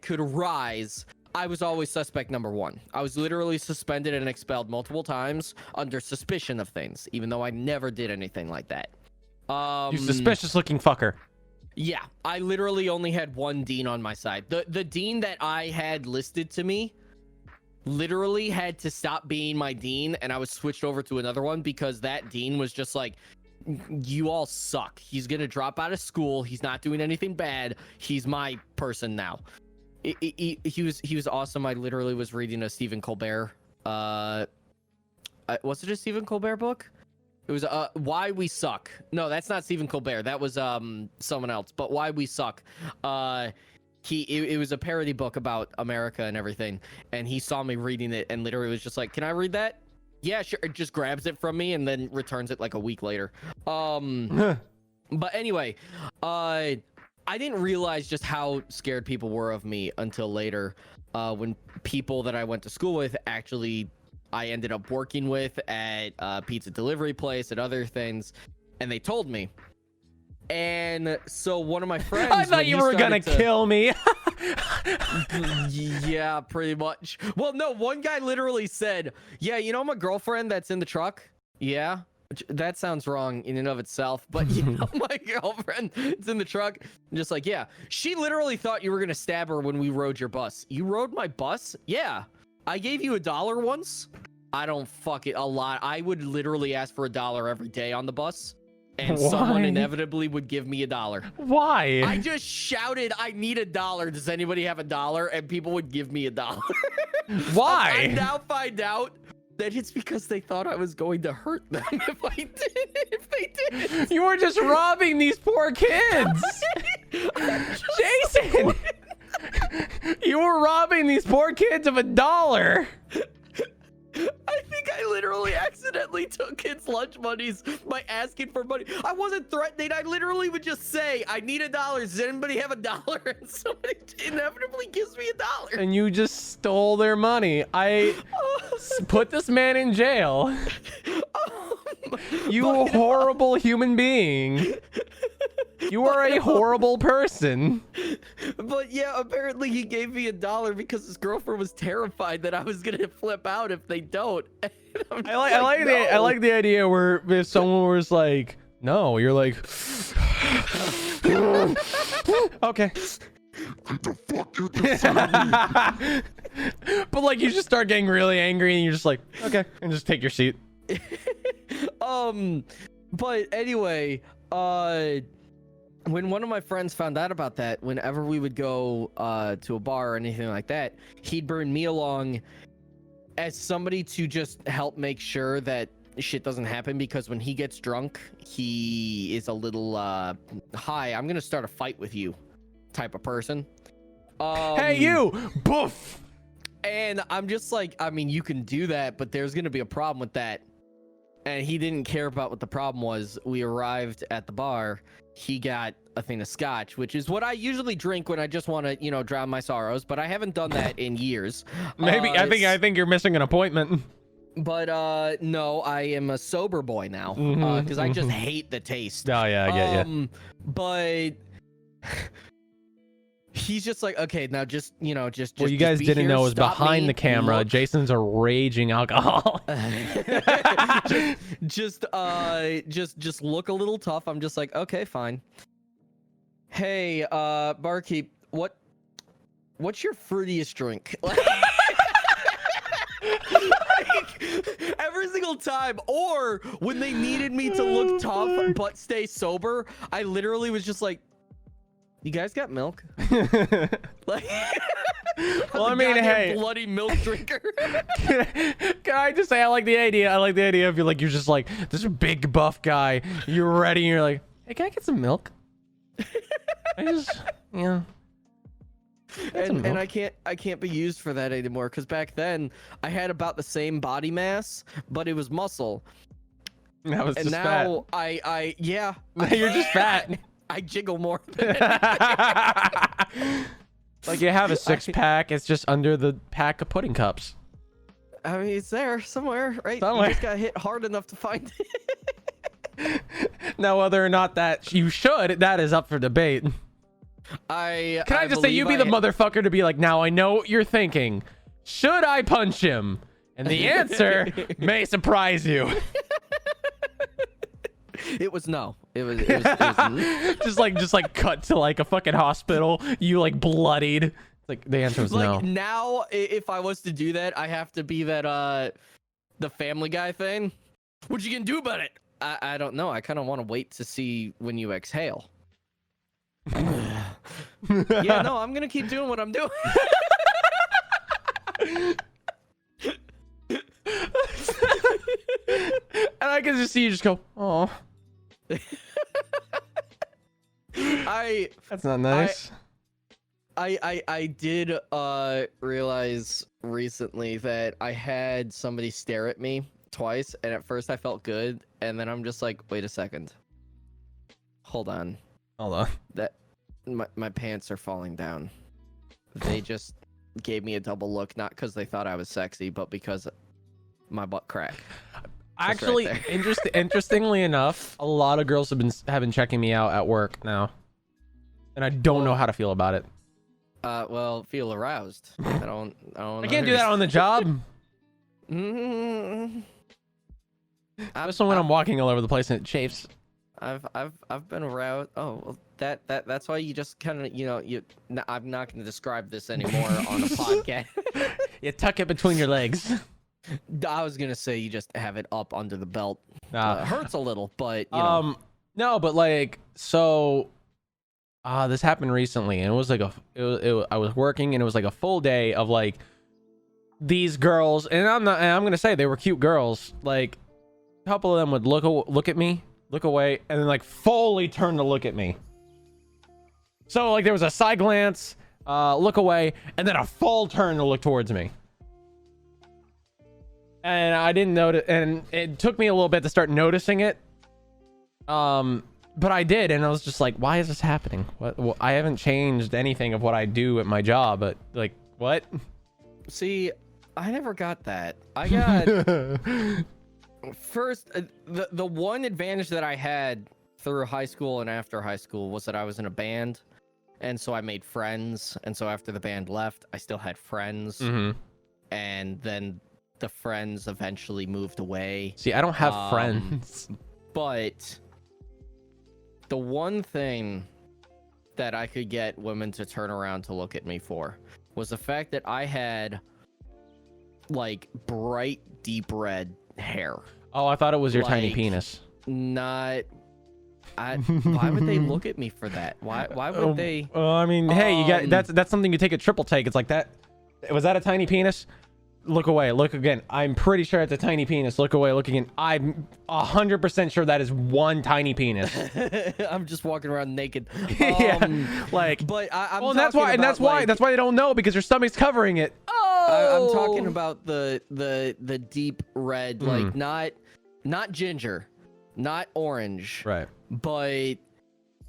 could arise, I was always suspect number one. I was literally suspended and expelled multiple times under suspicion of things, even though I never did anything like that. You suspicious looking fucker. Yeah, I literally only had one dean on my side. The dean that I had listed to me literally had to stop being my dean, and I was switched over to another one because that dean was just like, you all suck. He's gonna drop out of school. He's not doing anything bad. He's my person now. He was awesome. I literally was reading a Stephen Colbert. Was it a Stephen Colbert book? It was Why We Suck. No, that's not Stephen Colbert. That was someone else. But Why We Suck. It was a parody book about America and everything. And he saw me reading it and literally was just like, "Can I read that?" Yeah, sure. It just grabs it from me and then returns it like a week later. But anyway, I didn't realize just how scared people were of me until later, when people that I went to school with actually I ended up working with at a pizza delivery place and other things, and they told me And so one of my friends, I thought when you he were gonna started to- kill me. Yeah, pretty much. Well, no, one guy literally said, yeah, you know my girlfriend that's in the truck? Yeah. That sounds wrong in and of itself, but you know my girlfriend is in the truck. I'm just like, yeah. She literally thought you were gonna stab her when we rode your bus. You rode my bus? Yeah. I gave you $1 once. I don't fuck it a lot. I would literally ask for $1 every day on the bus. And someone Why? inevitably would give me $1. Why? I just shouted, I need $1. Does anybody have $1? And people would give me $1. Why? I now find out that it's because they thought I was going to hurt them if they did. You were just robbing these poor kids. Jason, you were robbing these poor kids of $1. I think I literally accidentally took kids' lunch monies by asking for money. I wasn't threatening. I literally would just say, I need $1. Does anybody have $1? And somebody inevitably gives me $1. And you just stole their money. I put this man in jail. You horrible human being. You are a horrible person. But yeah, apparently he gave me $1 because his girlfriend was terrified that I was gonna flip out if they don't. I like the idea where if someone was like, no, you're like, okay. What the fuck you decided? But like you just start getting really angry and you're just like, okay, and just take your seat. But anyway, when one of my friends found out about that, whenever we would go to a bar or anything like that, he'd bring me along as somebody to just help make sure that shit doesn't happen, because when he gets drunk, he is a little hi, I'm gonna start a fight with you type of person. Hey you, boof. And I'm just like, I mean, you can do that, but there's gonna be a problem with that. And he didn't care about what the problem was. We arrived at the bar. He got a thing of scotch, which is what I usually drink when I just want to, you know, drown my sorrows. But I haven't done that in years. Maybe I think you're missing an appointment. But no, I am a sober boy now because I just hate the taste. Oh yeah, I get you. But he's just like, okay, now just, you know, just What you guys be didn't here, know is stop behind me, the camera, look. Jason's a raging alcoholic. just look a little tough. I'm just like, okay, fine. Hey, barkeep, what's your fruitiest drink? Like, every single time, or when they needed me to look tough but stay sober, I literally was just like, you guys got milk? Like, Well, I I'm a mean, goddamn hey. bloody milk drinker. Can I just say I like the idea? I like the idea of you like you're just like this big buff guy. You're ready. And you're like, hey, can I get some milk? I just, yeah. And I can't be used for that anymore, because back then I had about the same body mass, but it was muscle. That was And just now I yeah. fat. You're just fat. I jiggle more than Like you have a 6-pack, it's just under the pack of pudding cups. I mean, it's there somewhere, right? Somewhere. You just got hit hard enough to find it. Now, whether or not that you should, that is up for debate. Can I just say you be the motherfucker to be like, now I know what you're thinking. Should I punch him? And the answer may surprise you. It was no. It was just like cut to like a fucking hospital. You like bloodied. It's like the answer was like no. now if I was to do that, I have to be that the Family Guy thing. What you gonna do about it? I don't know. I kind of want to wait to see when you exhale. Yeah, no, I'm gonna keep doing what I'm doing. And I can just see you just go, oh. That's not nice. I did realize recently that I had somebody stare at me twice, and at first I felt good, and then I'm just like, wait a second. Hold on. Hold on. That my pants are falling down. They just gave me a double look, not because they thought I was sexy, but because my butt crack. Actually, interestingly enough, a lot of girls have been checking me out at work now, and I don't know how to feel about it. Well, feel aroused. I can't do that on the job. Especially when I'm walking all over the place and it chafes. I've been aroused. Oh, well, that's why you just kind of, I'm not going to describe this anymore on a podcast. You tuck it between your legs. I was gonna say you just have it up under the belt. Hurts a little, but no, but like, so this happened recently, and it was like I was working, and it was like a full day of like these girls, and I'm gonna say they were cute girls. Like, a couple of them would look at me, look away, and then like fully turn to look at me. So like there was a side glance, look away, and then a full turn to look towards me. And I didn't notice, and it took me a little bit to start noticing it. But I did, and I was just like, why is this happening? What? Well, I haven't changed anything of what I do at my job, but like, what? See, I never got that. I got first, the one advantage that I had through high school and after high school was that I was in a band, and so I made friends, and so after the band left, I still had friends, and then the friends eventually moved away. See, I don't have friends. But the one thing that I could get women to turn around to look at me for was the fact that I had like bright, deep red hair. Oh, I thought it was your tiny penis. Why would they look at me for that? Why would they? Well, I mean, hey, you got that's something you take a triple take. It's like that. Was that a tiny penis? Look away, look again. I'm pretty sure it's a tiny penis. Look away, look again. I'm 100% sure that is one tiny penis. I'm just walking around naked. Yeah, like. But I'm well, that's why they don't know, because your stomach's covering it. I'm talking about the deep red, like not ginger, not orange, right? But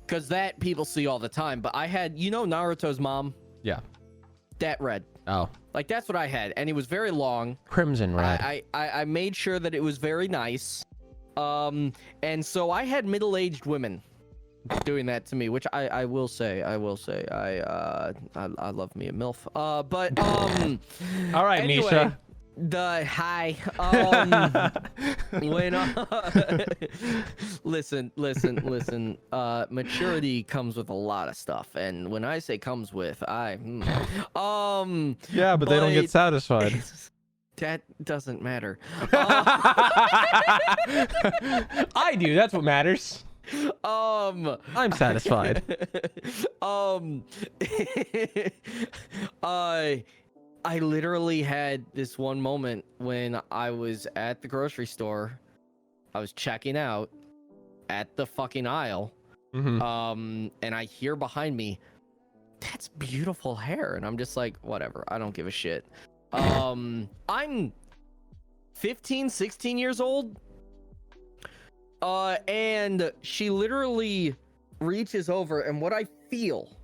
because that people see all the time. But I had, Naruto's mom. Yeah. That red. Oh. Like, that's what I had, and it was very long. Crimson red. I made sure that it was very nice. And so I had middle-aged women doing that to me, which I will say, I love me a MILF. But all right, anyway, Misha. When listen, maturity comes with a lot of stuff, and when I say comes with, yeah, but they don't get satisfied. That doesn't matter. I do. That's what matters. I'm satisfied. I literally had this one moment when I was at the grocery store. I was checking out at the fucking aisle. And I hear behind me, that's beautiful hair. And I'm just like, whatever. I don't give a shit. I'm 15, 16 years old. And she literally reaches over, and what I feel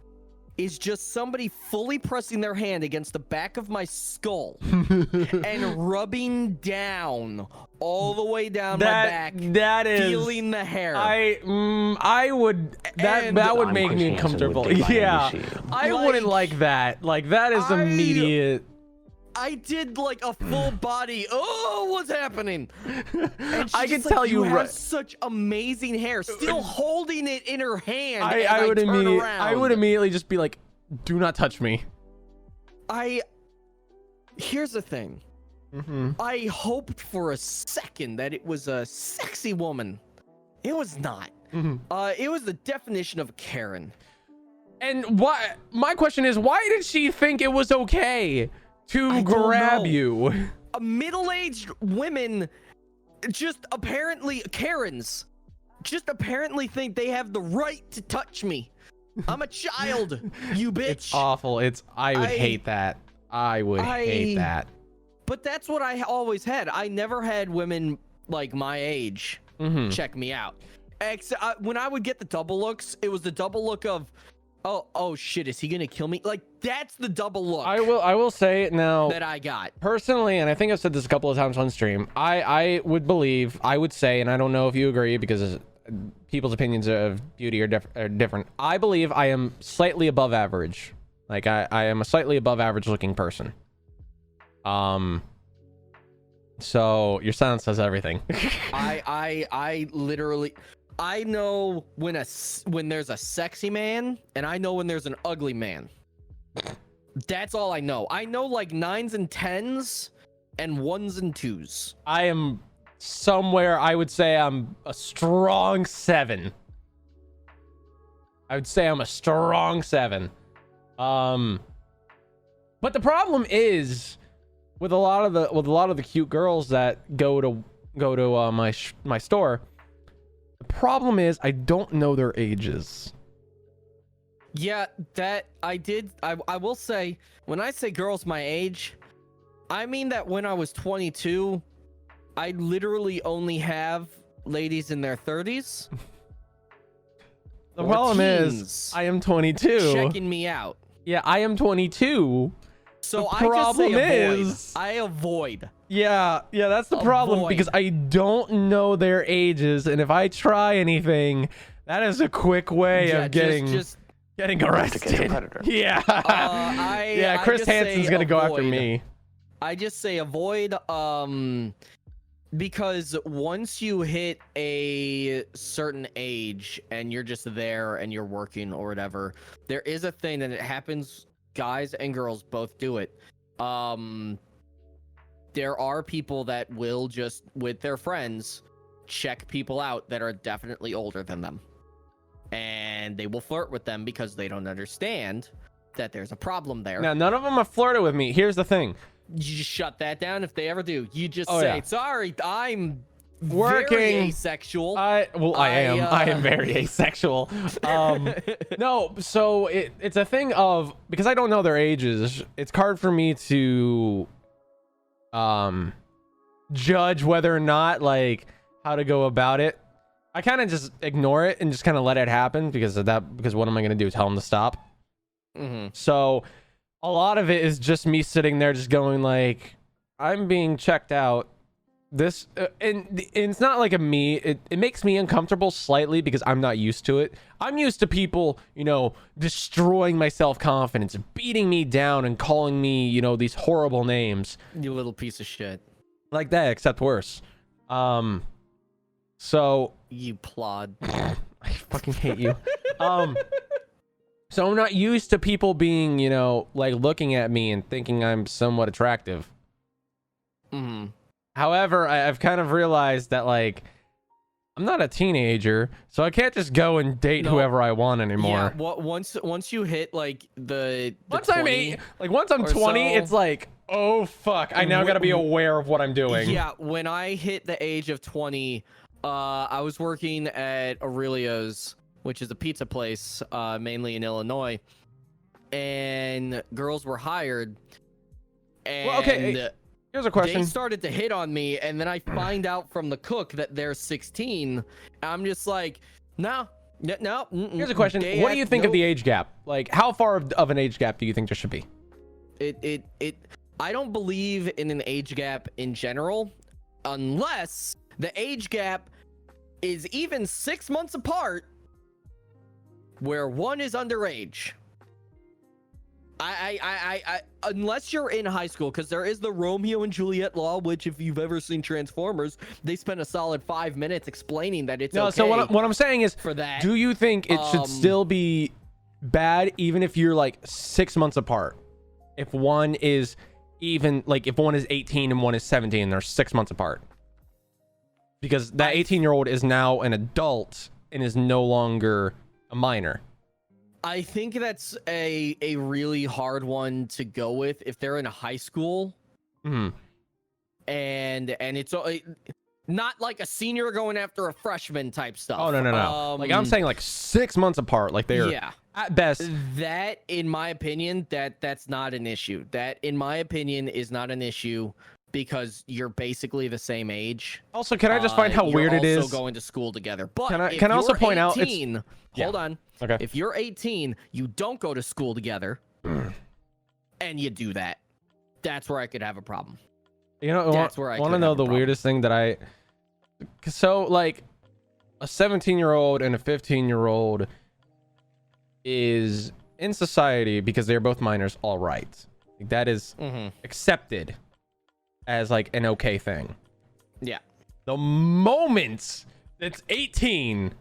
is just somebody fully pressing their hand against the back of my skull and rubbing down all the way down my back. That is feeling the hair. I would that would make me uncomfortable. Yeah, I wouldn't like that. Like, that is immediate. I did like a full body. Oh, what's happening? And I can tell you have such amazing hair, still holding it in her hand. I would immediately just be like, do not touch me. Here's the thing. I hoped for a second that it was a sexy woman. It was not. It was the definition of a Karen. And my question is, why did she think it was okay to grab you? Middle-aged women, just apparently Karens, just apparently think they have the right to touch me. I'm a child, you bitch. It's awful. I would hate that. I would hate that. But that's what I always had. I never had women like my age check me out. When I would get the double looks, it was the double look of, oh shit, is he gonna kill me? Like, that's the double look I will say now that I got. personally, and I think I've said this a couple of times on stream. I would say, and I don't know if you agree because people's opinions of beauty are different. I believe I am slightly above average. Like I am a slightly above average looking person. So your silence says everything. I literally, I know when there's a sexy man, and I know when there's an ugly man. That's all I know. I know like 9s and 10s and 1s and 2s. I am somewhere, I would say I'm a strong 7. I would say I'm a strong 7. But the problem is with a lot of the cute girls that go to my store. The problem is I don't know their ages. Yeah, that I did. I will say, when I say girls my age, I mean that when I was 22, I literally only have ladies in their 30s. The problem teens is I am 22. checking me out. Yeah, I am 22. So The I just problem say avoid. is- I avoid. Yeah, that's the problem Avoid. because I don't know their ages, and if I try anything, that is a quick way Yeah, of getting just arrested. Yeah. Yeah, I Chris just say Hansen's gonna go after avoid. me. I just say avoid, because once you hit a certain age and you're just there and you're working or whatever, there is a thing, and it happens, guys and girls both do it. There are people that will just, with their friends, check people out that are definitely older than them. And they will flirt with them because they don't understand that there's a problem there. Now, none of them have flirted with me. Here's the thing. You just shut that down if they ever do. You just Oh, say, yeah. sorry, I'm Working. very asexual. I am very asexual. No, so it's a thing of, because I don't know their ages, it's hard for me to judge whether or not, like, how to go about it. I kind of just ignore it and just kind of let it happen because what am I going to do? Tell them to stop? So a lot of it is just me sitting there just going like, I'm being checked out. This and it's not like it makes me uncomfortable slightly because I'm not used to it. I'm used to people, destroying my self-confidence, beating me down and calling me, these horrible names. You little piece of shit. Like that, except worse. So You plod. I fucking hate you. So I'm not used to people being, like looking at me and thinking I'm somewhat attractive. However, I've kind of realized that, like, I'm not a teenager, so I can't just go and date whoever I want anymore. Yeah, once you hit like the Once I'm 20 once I'm 20, so- it's like, oh fuck, I now got to be aware of what I'm doing. Yeah, when I hit the age of 20, I was working at Aurelio's, which is a pizza place, mainly in Illinois, and girls were hired. And Well, okay, here's a question. they started to hit on me, and then I find out from the cook that they're 16. I'm just like, no. Here's a question. What do you think of the age gap? Like, how far of an age gap do you think there should be? I don't believe in an age gap in general, unless the age gap is even 6 months apart, where one is underage. I unless you're in high school, because there is the Romeo and Juliet law, which, if you've ever seen Transformers, they spend a solid 5 minutes explaining that it's okay. So what I'm saying is, for that, do you think it should still be bad even if you're like 6 months apart? If one is if one is 18 and one is 17, they're 6 months apart. Because that 18-year-old is now an adult and is no longer a minor. I think that's a really hard one to go with if they're in a high school. And it's not like a senior going after a freshman type stuff. Oh, no. Like, I'm saying like 6 months apart. Like, they're at best. That, in my opinion, that's not an issue. That, in my opinion, is not an issue. because you're basically the same age. Also, can I just find how weird it You're is? also going to school together. But Can I also point out? Hold on. Okay. If you're 18, you don't go to school together, and you do that. That's where I could have a problem. You know, That's where I want to could know have a the problem. weirdest thing that so like a 17-year-old and a 15-year-old is in society because they're both minors, all right. Like, that is accepted as like an okay thing. Yeah. The moment it's 18,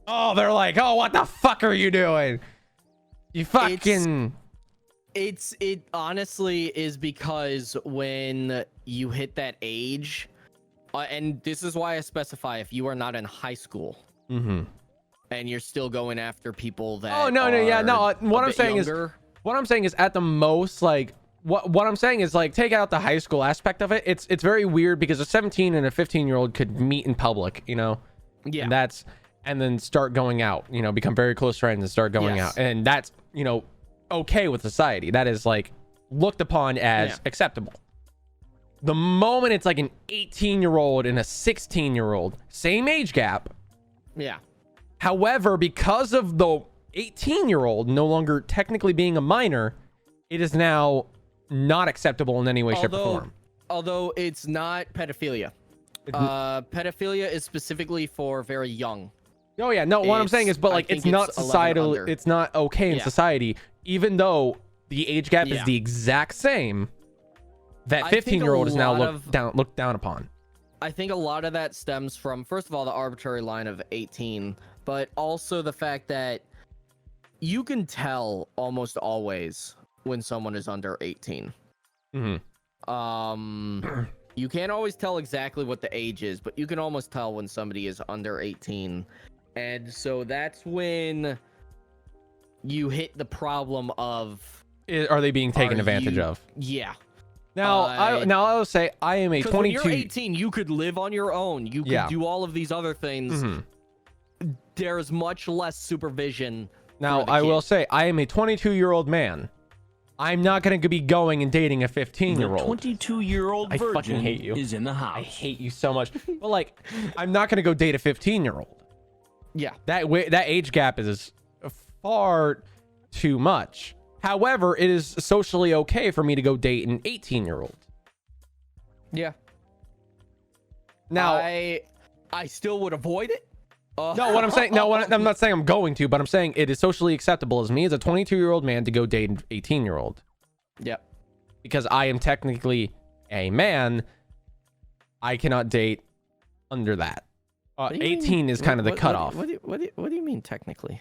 oh, they're like, oh, what the fuck are you doing? You fucking. It honestly is because when you hit that age, and this is why I specify if you are not in high school and you're still going after people that what I'm saying is at the most, like what I'm saying is, like, take out the high school aspect of it. It's very weird because a 17 and a 15-year-old could meet in public, you know. Yeah. And then start going out, you know, become very close friends and start going out, and that's, you know, okay with society. That is like looked upon as acceptable. The moment it's like an 18-year-old and a 16-year-old, same age gap. Yeah. However, because of the 18-year-old no longer technically being a minor, it is now not acceptable in any way, shape, or form. Although it's not pedophilia. Pedophilia is specifically for very young. Oh yeah, no, what I'm saying is, but like, it's not societal, it's not okay in society, even though the age gap is the exact same. That 15-year-old is now looked down upon. I think a lot of that stems from, first of all, the arbitrary line of 18, but also the fact that you can tell almost always when someone is under 18. You can't always tell exactly what the age is, but you can almost tell when somebody is under 18. And so that's when you hit the problem of, are they being taken advantage of? Yeah. Now, I will say I am a 22. When you're 18, you could live on your own. You could do all of these other things. There's much less supervision. Now, I will say I am a 22-year-old man. I'm not going to be going and dating a 15-year-old. The 22-year-old virgin fucking hate you. is in the house. I hate you so much. But like, I'm not going to go date a 15-year-old. Yeah. That age gap is far too much. However, it is socially okay for me to go date an 18-year-old. Yeah. Now, I still would avoid it. No, what I'm saying, I'm not saying I'm going to, but I'm saying it is socially acceptable as me as a 22-year-old man to go date an 18-year-old. Yep. Because I am technically a man, I cannot date under that. 18 is kind of the cutoff. What do you mean technically?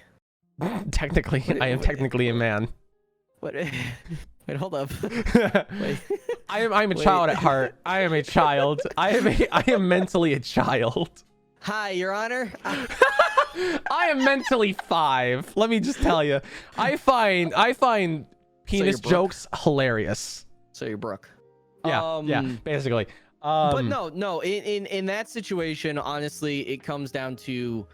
Technically, I am technically a man. What? Wait, hold up. Wait. I'm a child at heart. I am a child. I am mentally a child. Hi, Your Honor. I am mentally 5. Let me just tell you. I find penis jokes hilarious. So you're Brooke. Yeah, basically. But no. In that situation, honestly, it comes down to,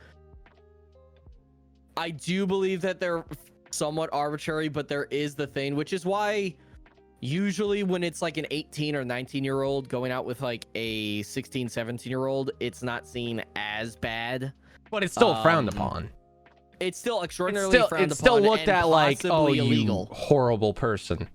I do believe that they're somewhat arbitrary, but there is the thing, which is why usually when it's like an 18 or 19-year-old going out with like a 16, 17-year-old, it's not seen as bad. But it's still frowned upon. It's still extraordinarily frowned upon. It's still looked at like, oh, illegal. You horrible person.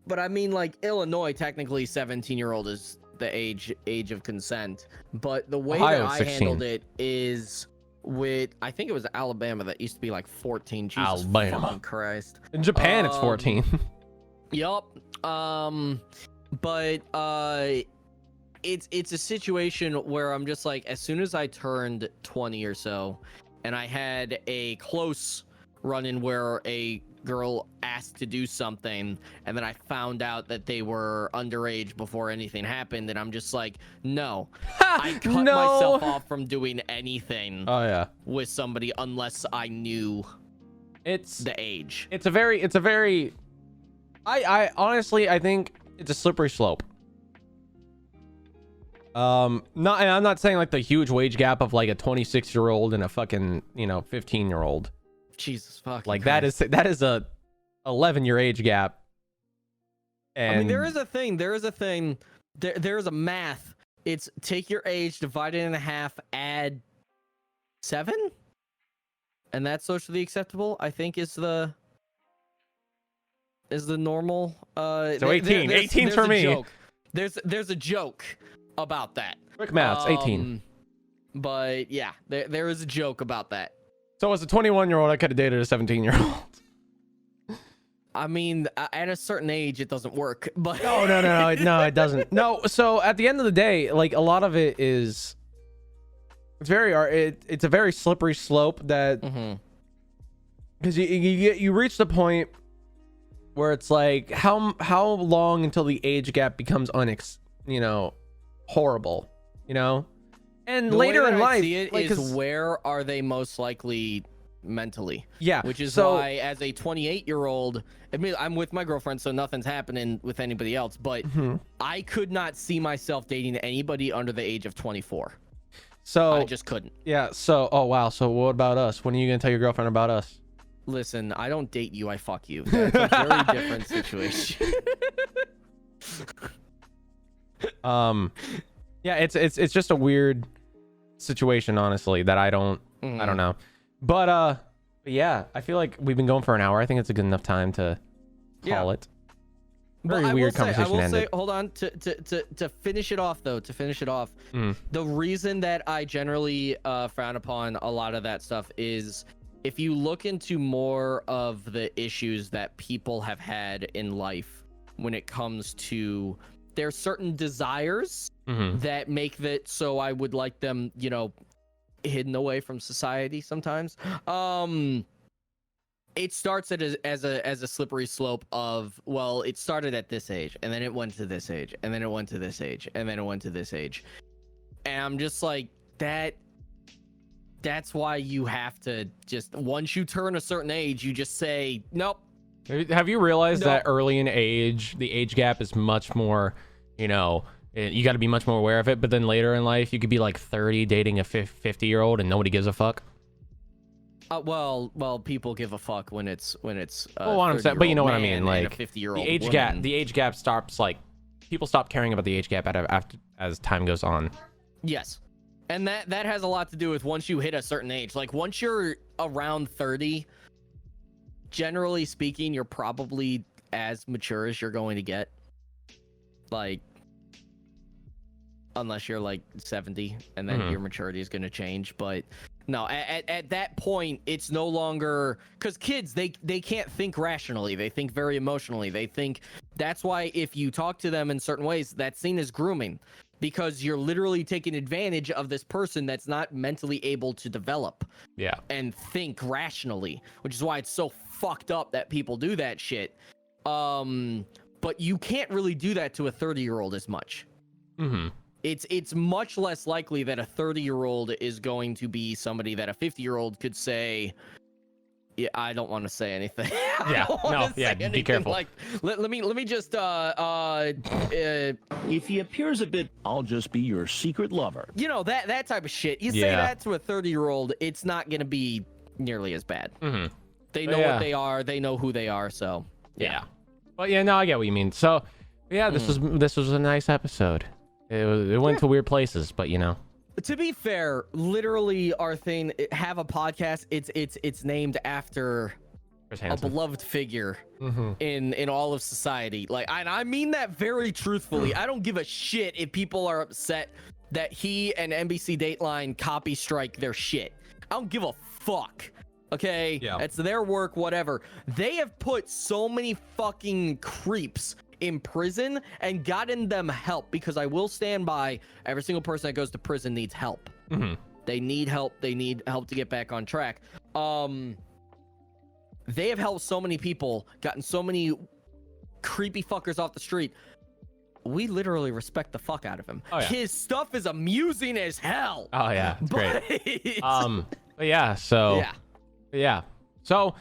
But I mean, like, Illinois, technically 17-year-old is the age of consent. But the way that I handled it is with, I think it was Alabama that used to be like 14. Jesus Alabama. fucking Christ. In Japan, it's 14. Yup. But it's a situation where I'm just like, as soon as I turned 20 or so, and I had a close run-in where a girl asked to do something, and then I found out that they were underage before anything happened, and I'm just like, no. I cut myself off from doing anything with somebody unless I knew the age. It's a very I honestly, I think it's a slippery slope. I'm not saying like the huge wage gap of like a 26-year-old and a fucking, 15-year-old. Jesus fuck. Like that is a 11-year age gap. And I mean, there is a thing there's a math. It's take your age, divide it in half, add 7, and that's socially acceptable. I think is the normal. So 18. 18 for me. Joke. There's a joke about that. Quick maths, 18. But yeah, there is a joke about that. So as a 21-year-old, I could have dated a 17-year-old. I mean, at a certain age, it doesn't work. But No, it doesn't. No, so at the end of the day, like a lot of it is, it's a very slippery slope that, because you reach the point where it's like how long until the age gap becomes horrible, and the later way that in I life, see it like, is where are they most likely mentally? Yeah, which is so, why as a 28-year-old, I mean, I'm with my girlfriend, so nothing's happening with anybody else, but I could not see myself dating anybody under the age of 24. So I just couldn't. Yeah. So oh wow. So what about us? When are you gonna tell your girlfriend about us? Listen, I don't date you, I fuck you. That's a very different situation. Yeah, it's just a weird situation, honestly, that I don't know. But yeah, I feel like we've been going for an hour. I think it's a good enough time to call it. Very weird conversation ended. Hold on, to finish it off though, the reason that I generally frown upon a lot of that stuff is if you look into more of the issues that people have had in life when it comes to there's certain desires that make that so I would like them, hidden away from society sometimes. It starts as a slippery slope of, well, it started at this age and then it went to this age and then it went to this age and then it went to this age. And I'm just like, that's why you have to just, once you turn a certain age, you just say, nope. Have you realized that early in age, the age gap is much more, you got to be much more aware of it. But then later in life, you could be like 30 dating a 50-year-old and nobody gives a fuck. Well, people give a fuck when it's. Well, what I'm saying, but you know what I mean, like 50-year-old the age gap. The age gap stops. Like people stop caring about the age gap after as time goes on. Yes, and that has a lot to do with once you hit a certain age. Like once you're around 30, generally speaking, you're probably as mature as you're going to get. Like, unless you're like 70, and then your maturity is going to change, but. No, at that point, it's no longer because kids, they can't think rationally. They think very emotionally. They think that's why if you talk to them in certain ways, that's seen as grooming because you're literally taking advantage of this person that's not mentally able to develop and think rationally, which is why it's so fucked up that people do that shit. But you can't really do that to a 30-year-old as much. It's much less likely that a 30-year-old is going to be somebody that a 50-year-old could say, yeah, I don't want to say anything. Be careful. Like, let me just if he appears a bit, I'll just be your secret lover. That type of shit. You say that to a 30-year-old, it's not going to be nearly as bad. They know what they are, they know who they are, so yeah. But yeah, no, I get what you mean. So yeah, this was a nice episode. It went to weird places, but To be fair, literally our thing, have a podcast. It's named after a beloved figure in all of society. Like, I mean that very truthfully. I don't give a shit if people are upset that he and NBC Dateline copy strike their shit. I don't give a fuck. Okay, it's their work, whatever. They have put so many fucking creeps in prison and gotten them help, because I will stand by every single person that goes to prison needs help. They need help. They need help to get back on track. They have helped so many people, gotten so many creepy fuckers off the street. We literally respect the fuck out of him. His stuff is amusing as hell. It's great. But yeah, so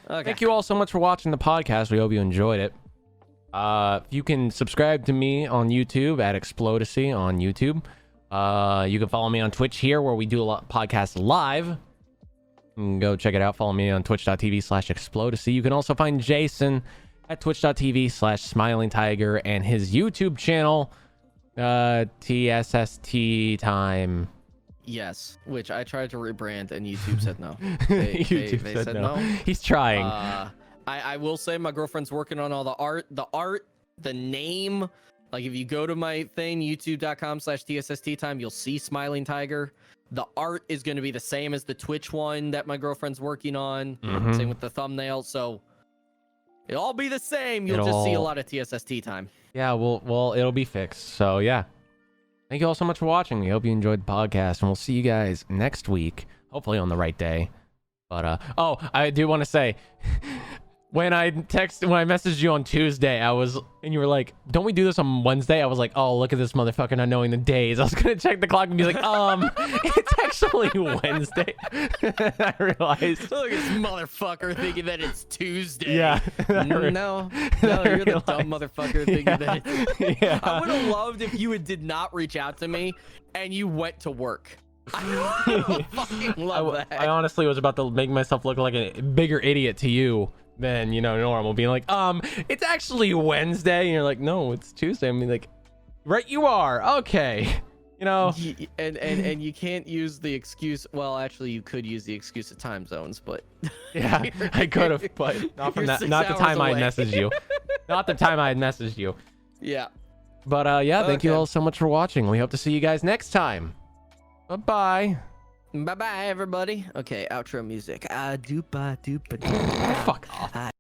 thank you all so much for watching the podcast. We hope you enjoyed it. You can subscribe to me on YouTube at Explodacy on YouTube. You can follow me on Twitch here where we do a lot podcast live. You can go check it out. Follow me on twitch.tv/Explodacy. You can also find Jason at twitch.tv/SmilingTiger and his YouTube channel. TSST time. Yes, which I tried to rebrand and YouTube said no. YouTube they said no. He's trying. I will say my girlfriend's working on all the art, the name. Like if you go to my thing, youtube.com/TSST time, you'll see SmilingTiger. The art is going to be the same as the Twitch one that my girlfriend's working on. Same with the thumbnail. So it'll all be the same. You'll just see a lot of TSST time. Yeah, well, it'll be fixed. So yeah. Thank you all so much for watching. We hope you enjoyed the podcast, and we'll see you guys next week. Hopefully on the right day. But oh, I do want to say, when I messaged you on Tuesday, and you were like, "Don't we do this on Wednesday?" I was like, "Oh, look at this motherfucker not knowing the days." I was gonna check the clock and be like, it's actually Wednesday." I realized. Look at this motherfucker thinking that it's Tuesday. Yeah. No, you're the dumb motherfucker thinking that it's... Yeah. I would have loved if you did not reach out to me and you went to work. I fucking love that. I honestly was about to make myself look like a bigger idiot to you than, normal, being like, it's actually Wednesday, and you're like, no, it's Tuesday. I mean, like, right, you are. Okay. And you can't use the excuse. Well, actually, you could use the excuse of time zones, but yeah, I could have, but not from that. Not the time I messaged you. Not the time I had messaged you. Yeah. But yeah, thank you all so much for watching. We hope to see you guys next time. Bye-bye. Bye-bye, everybody. Okay, outro music. Doopa doopa. Fuck off.